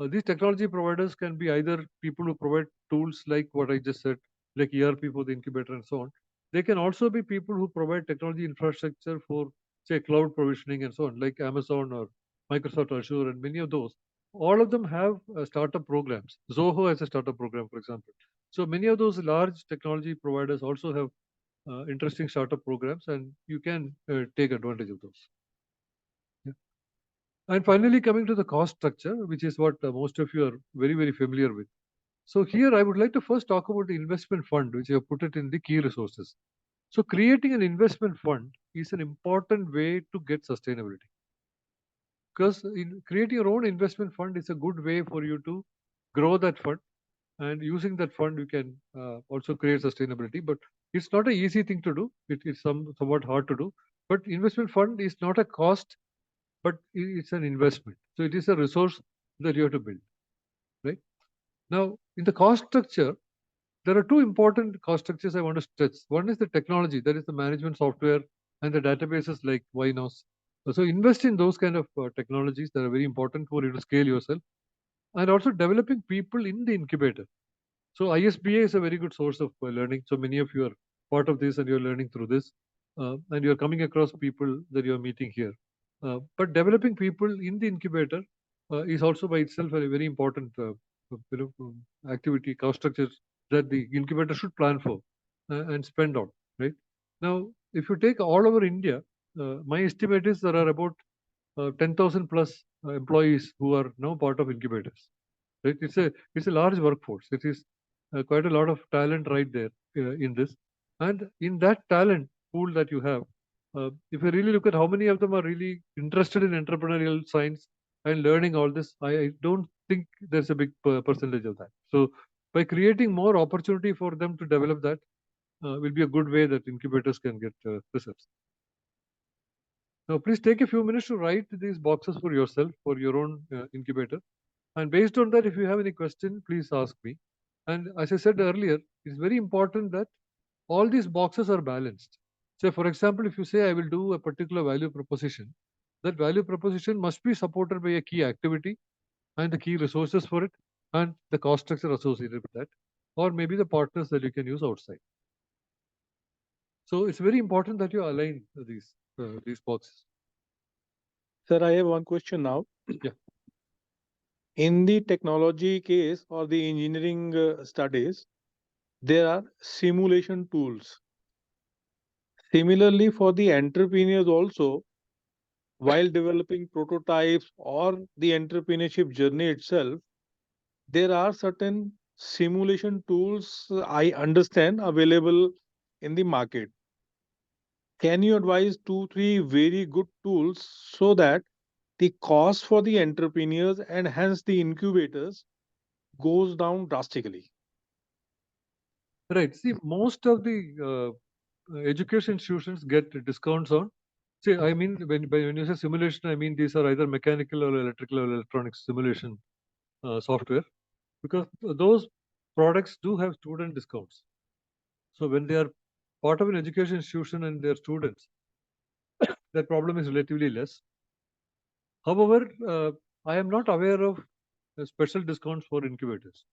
These technology providers can be either people who provide tools like what I just said, like ERP for the incubator and so on. They can also be people who provide technology infrastructure for, say, cloud provisioning and so on, like Amazon or Microsoft Azure, and many of those. All of them have startup programs. Zoho has a startup program, for example. So many of those large technology providers also have interesting startup programs, and you can take advantage of those. Yeah. And finally, coming to the cost structure, which is what most of you are very, very familiar with. So here I would like to first talk about the investment fund, which I have put it in the key resources. So creating an investment fund is an important way to get sustainability. Because in creating your own investment fund is a good way for you to grow that fund, and using that fund you can also create sustainability. But it's not an easy thing to do. It is somewhat hard to do. But investment fund is not a cost, but it's an investment. So it is a resource that you have to build, right? Now, in the cost structure, there are two important cost structures I want to stress. One is the technology, that is the management software and the databases like Ynos. So invest in those kind of technologies that are very important for you to scale yourself, and also developing people in the incubator. So ISBA is a very good source of learning. So many of you are part of this, and you're learning through this, and you're coming across people that you're meeting here. But developing people in the incubator is also by itself a very important activity, cost structure that the incubator should plan for and spend on, right? Now, if you take all over India, my estimate is there are about 10,000 plus employees who are now part of incubators. Right? It's a large workforce. It is quite a lot of talent right there in this, and in that talent pool that you have, if you really look at how many of them are really interested in entrepreneurial science and learning all this, I don't think there's a big percentage of that. So by creating more opportunity for them to develop that, will be a good way that incubators can get results. Now, please take a few minutes to write these boxes for yourself, for your own incubator. And based on that, if you have any question, please ask me. And as I said earlier, it's very important that all these boxes are balanced. So for example, if you say I will do a particular value proposition, that value proposition must be supported by a key activity and the key resources for it, and the cost structure associated with that, or maybe the partners that you can use outside. So it's very important that you align these boxes. Sir, I have one question now. Yeah. In the technology case or the engineering studies, there are simulation tools. Similarly, for the entrepreneurs also, while developing prototypes or the entrepreneurship journey itself, there are certain simulation tools I understand available in the market. Can you advise 2, 3 very good tools so that the cost for the entrepreneurs and hence the incubators goes down drastically? Right. See, most of the education institutions get discounts on. See, I mean, when you say simulation, I mean these are either mechanical or electrical or electronic simulation software, because those products do have student discounts. So when they are part of an education institution and their students, that problem is relatively less. However, I am not aware of special discounts for incubators.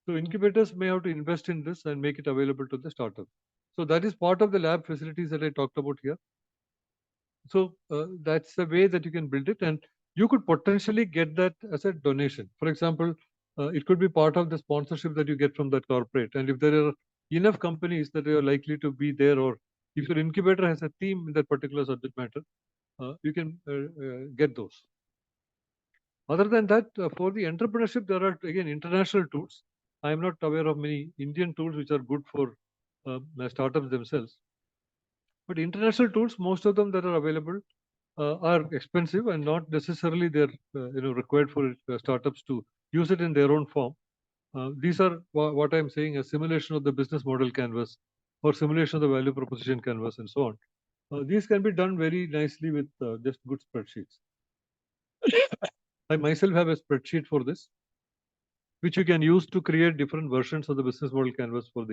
So incubators may have to invest in this and make it available to the startup. So that is part of the lab facilities that I talked about here. So that's the way that you can build it, and you could potentially get that as a donation. For example, it could be part of the sponsorship that you get from that corporate. And if there are enough companies that are likely to be there, or if your incubator has a theme in that particular subject matter, you can get those. Other than that, for the entrepreneurship, there are again international tools. I am not aware of many Indian tools which are good for startups themselves. But international tools, most of them that are available are expensive and not necessarily they're required for startups to use it in their own form. These are what I'm saying, a simulation of the business model canvas or simulation of the value proposition canvas and so on. These can be done very nicely with just good spreadsheets. I myself have a spreadsheet for this, which you can use to create different versions of the business model canvas for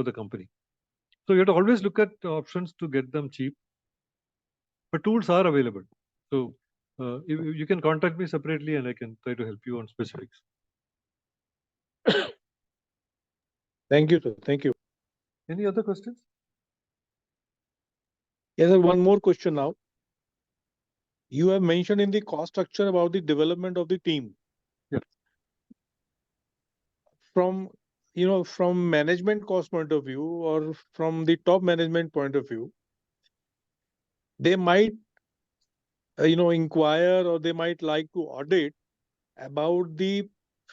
the company. So you have to always look at options to get them cheap, but tools are available. So you can contact me separately and I can try to help you on specifics. Thank you, sir. Thank you. Any other questions? Yes, sir, one more question now. You have mentioned in the cost structure about the development of the team. Yes. From from management cost point of view or from the top management point of view, they might inquire or they might like to audit about the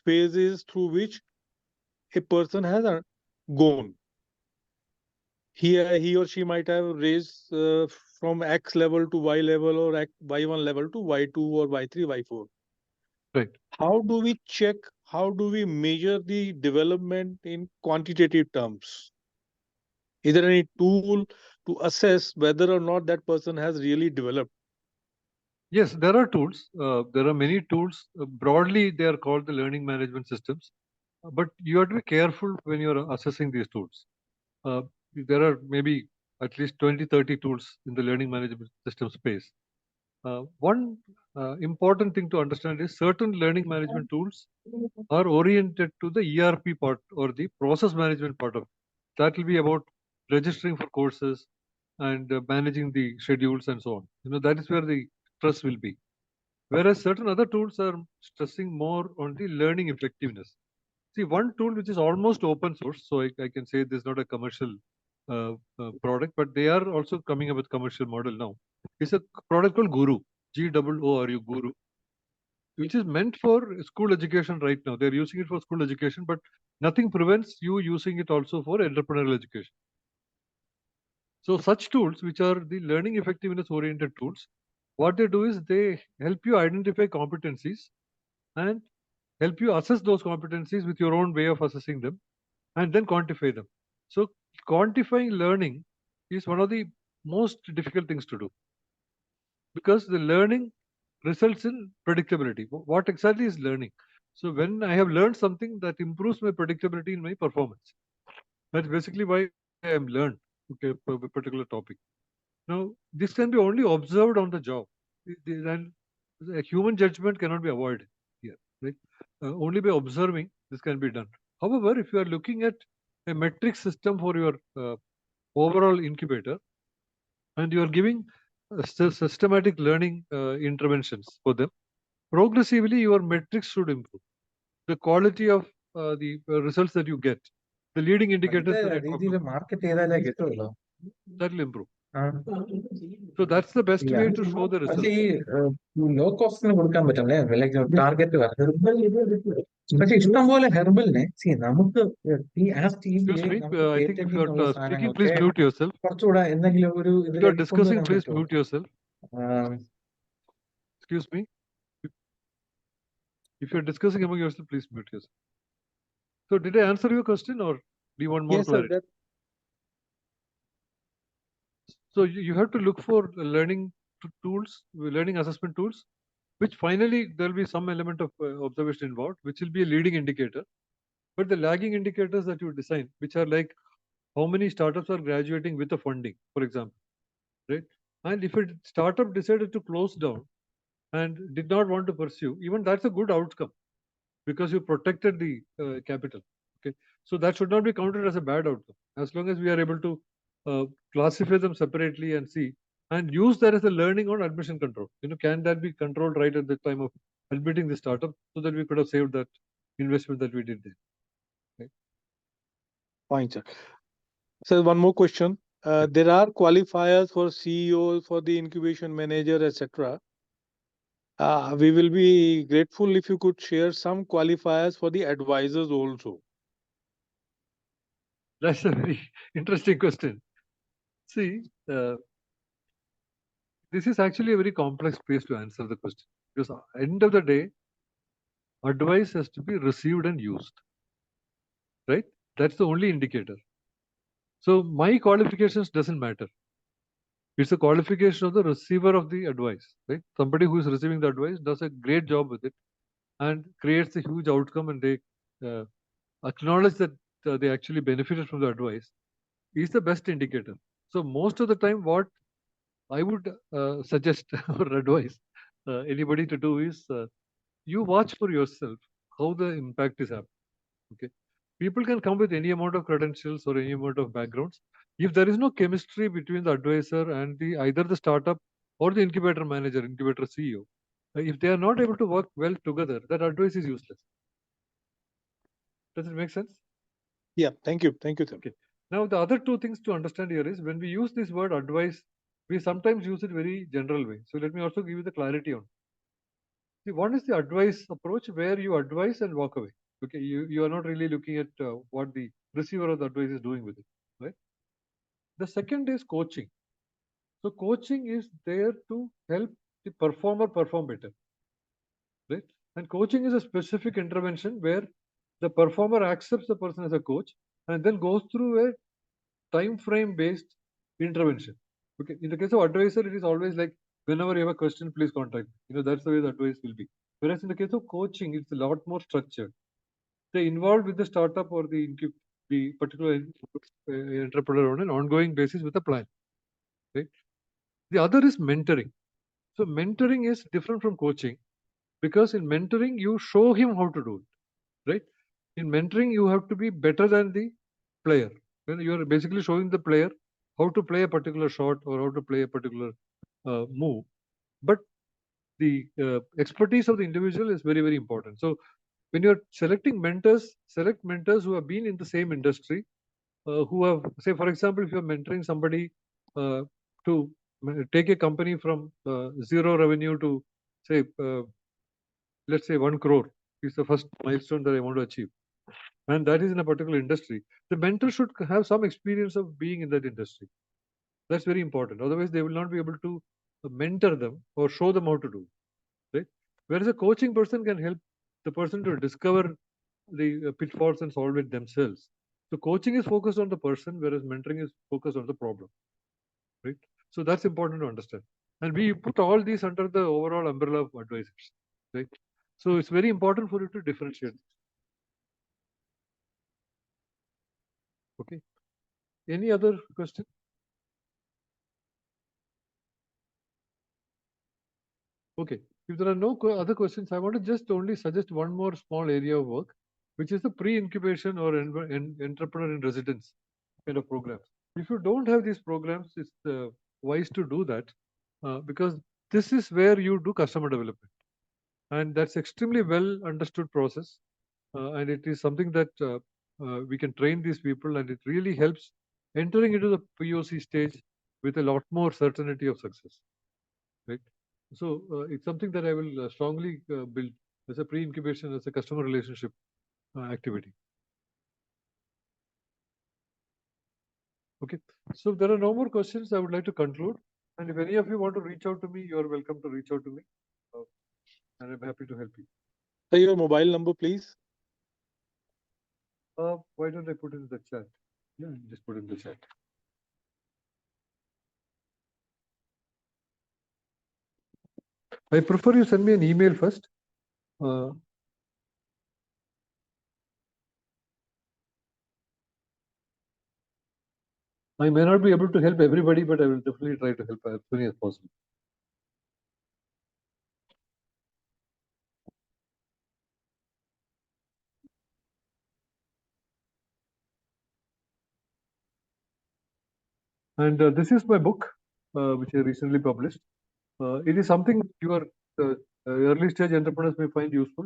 phases through which a person has gone. He or she might have raised from X level to Y level or Y1 level to Y2 or Y3, Y4. Right. How do we check? How do we measure the development in quantitative terms? Is there any tool to assess whether or not that person has really developed? Yes, there are tools. There are many tools. Broadly, they are called the learning management systems. But you have to be careful when you're assessing these tools. There are maybe at least 20, 30 tools in the learning management system space. One important thing to understand is certain learning management tools are oriented to the ERP part or the process management part of it. That will be about registering for courses and managing the schedules and so on. That is where the stress will be. Whereas certain other tools are stressing more on the learning effectiveness. See, one tool which is almost open source, so I can say this is not a commercial product, but they are also coming up with commercial model now. It's a product called Guru, Guru, Guru, which is meant for school education right now. They're using it for school education, but nothing prevents you using it also for entrepreneurial education. So such tools, which are the learning effectiveness oriented tools, what they do is they help you identify competencies and help you assess those competencies with your own way of assessing them and then quantify them. So quantifying learning is one of the most difficult things to do because the learning results in predictability. What exactly is learning? So when I have learned something that improves my predictability in my performance, that's basically why I am learned a particular topic. Now, this can be only observed on the job. And a human judgment cannot be avoided here. Right? Only by observing this can be done. However, if you are looking at a metric system for your overall incubator and you are giving systematic learning interventions for them, progressively your metrics should improve. The quality of the results that you get The leading indicators that I talked രീതിയിൽ about, market ചെയ്താലേ കിട്ടുമല്ലോ. that will improve. ആ. So that's the best way to show the പക്ഷേ result. ഈ law കോസ്റ്റിന് കൊടുക്കാൻ പറ്റില്ലേ, like target പറഞ്ഞത്. പക്ഷെ ഇഷ്ടം പോലെ ഹെർബലിനെ നമുക്ക് ഈ Excuse me, I think if you are speaking, please mute yourself. കുറച്ചുകൂടെ എന്തെങ്കിലും ഒരു If you are discussing, please mute yourself. Excuse me. If you are discussing among yourself, please mute yourself. So did I answer your question or do you want more Yes, sir. clarity? So you have to look for learning tools, learning assessment tools, which finally there will be some element of observation involved, which will be a leading indicator. But the lagging indicators that you design, which are like how many startups are graduating with the funding, for example, right? And if a startup decided to close down and did not want to pursue, even that's a good outcome because you protected the capital. Okay, so that should not be counted as a bad outcome as long as we are able to classify them separately and see and use that as a learning on admission control. Can that be controlled right at the time of admitting the startup so that we could have saved that investment that we did there. Right? Fine, sir. So one more question. There are qualifiers for CEO, for the incubation manager, etc. We will be grateful if you could share some qualifiers for the advisors also. That's a very interesting question. See, this is actually a very complex place to answer the question because at the end of the day, advice has to be received and used, right? That's the only indicator. So my qualifications doesn't matter. It's a qualification of the receiver of the advice, right? Somebody who is receiving the advice does a great job with it and creates a huge outcome, and they acknowledge that they actually benefited from the advice, is the best indicator. So most of the time, what I would suggest or advise anybody to do is you watch for yourself how the impact is happening. Okay, people can come with any amount of credentials or any amount of backgrounds. If there is no chemistry between the advisor and either the startup or the incubator manager, incubator CEO, if they are not able to work well together, that advice is useless. Does it make sense? Yeah, thank you. Thank you, sir. Okay. Now, the other two things to understand here is when we use this word advice, we sometimes use it very general way. So let me also give you the clarity on. See, one is the advice approach where you advise and walk away. Okay, you are not really looking at what the receiver of the advice is doing with it, right? The second is coaching. So coaching is there to help the performer perform better, right? And coaching is a specific intervention where the performer accepts the person as a coach and then goes through a time frame based intervention. Okay, in the case of advisor, it is always like whenever you have a question, please contact me. That's the way the advice will be. Whereas in the case of coaching, it's a lot more structured. They involved with the startup or the particular entrepreneur on an ongoing basis with a plan. Right. The other is mentoring. So mentoring is different from coaching because in mentoring you show him how to do it. Right. In mentoring you have to be better than the player. When you are basically showing the player how to play a particular shot or how to play a particular move, but the expertise of the individual is very, very important. So when you're selecting mentors, select mentors who have been in the same industry, who have, say, for example, if you're mentoring somebody to take a company from zero revenue to, say, let's say 1 crore is the first milestone that I want to achieve. And that is in a particular industry. The mentor should have some experience of being in that industry. That's very important. Otherwise, they will not be able to mentor them or show them how to do it, right? Whereas a coaching person can help the person to discover the pitfalls and solve it themselves. So coaching is focused on the person, whereas mentoring is focused on the problem, right? So that's important to understand. And we put all these under the overall umbrella of advisors, right? So it's very important for you to differentiate. Okay. Any other question? Okay. If there are no other questions, I want to just only suggest one more small area of work, which is the pre-incubation or entrepreneur in residence kind of programs. If you don't have these programs, it's wise to do that because this is where you do customer development. And that's extremely well understood process. And it is something that we can train these people, and it really helps entering into the POC stage with a lot more certainty of success, right? So it's something that I will strongly build as a pre-incubation, as a customer relationship activity. Okay, so if there are no more questions, I would like to conclude. And if any of you want to reach out to me, you are welcome to reach out to me. And I'm happy to help you. Sir, your mobile number, please. Why don't I put in the chat? Yeah, just put in the chat. I prefer you send me an email first. I may not be able to help everybody, but I will definitely try to help as many as possible. And this is my book, which I recently published. It is something your early stage entrepreneurs may find useful.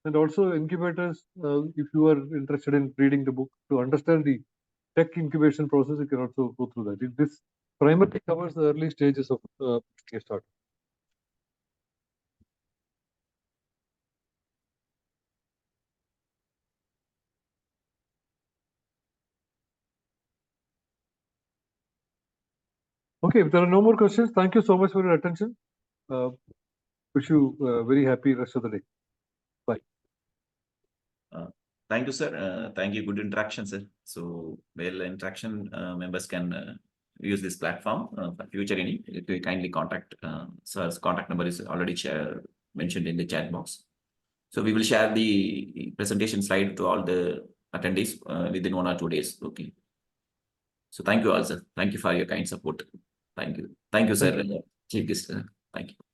And also incubators, if you are interested in reading the book to understand the tech incubation process, you can also go through that. This primarily covers the early stages of a startup. Okay, if there are no more questions, thank you so much for your attention. Wish you a very happy rest of the day. Bye. Thank you, sir. Thank you. Good interaction, sir. So, well, interaction members can use this platform for future any. You kindly contact sir's contact number is already mentioned in the chat box. So we will share the presentation slide to all the attendees within 1 or 2 days. Okay. So thank you all, sir. Thank you for your kind support. Thank you. Thank you, sir. Chief guest. Thank you.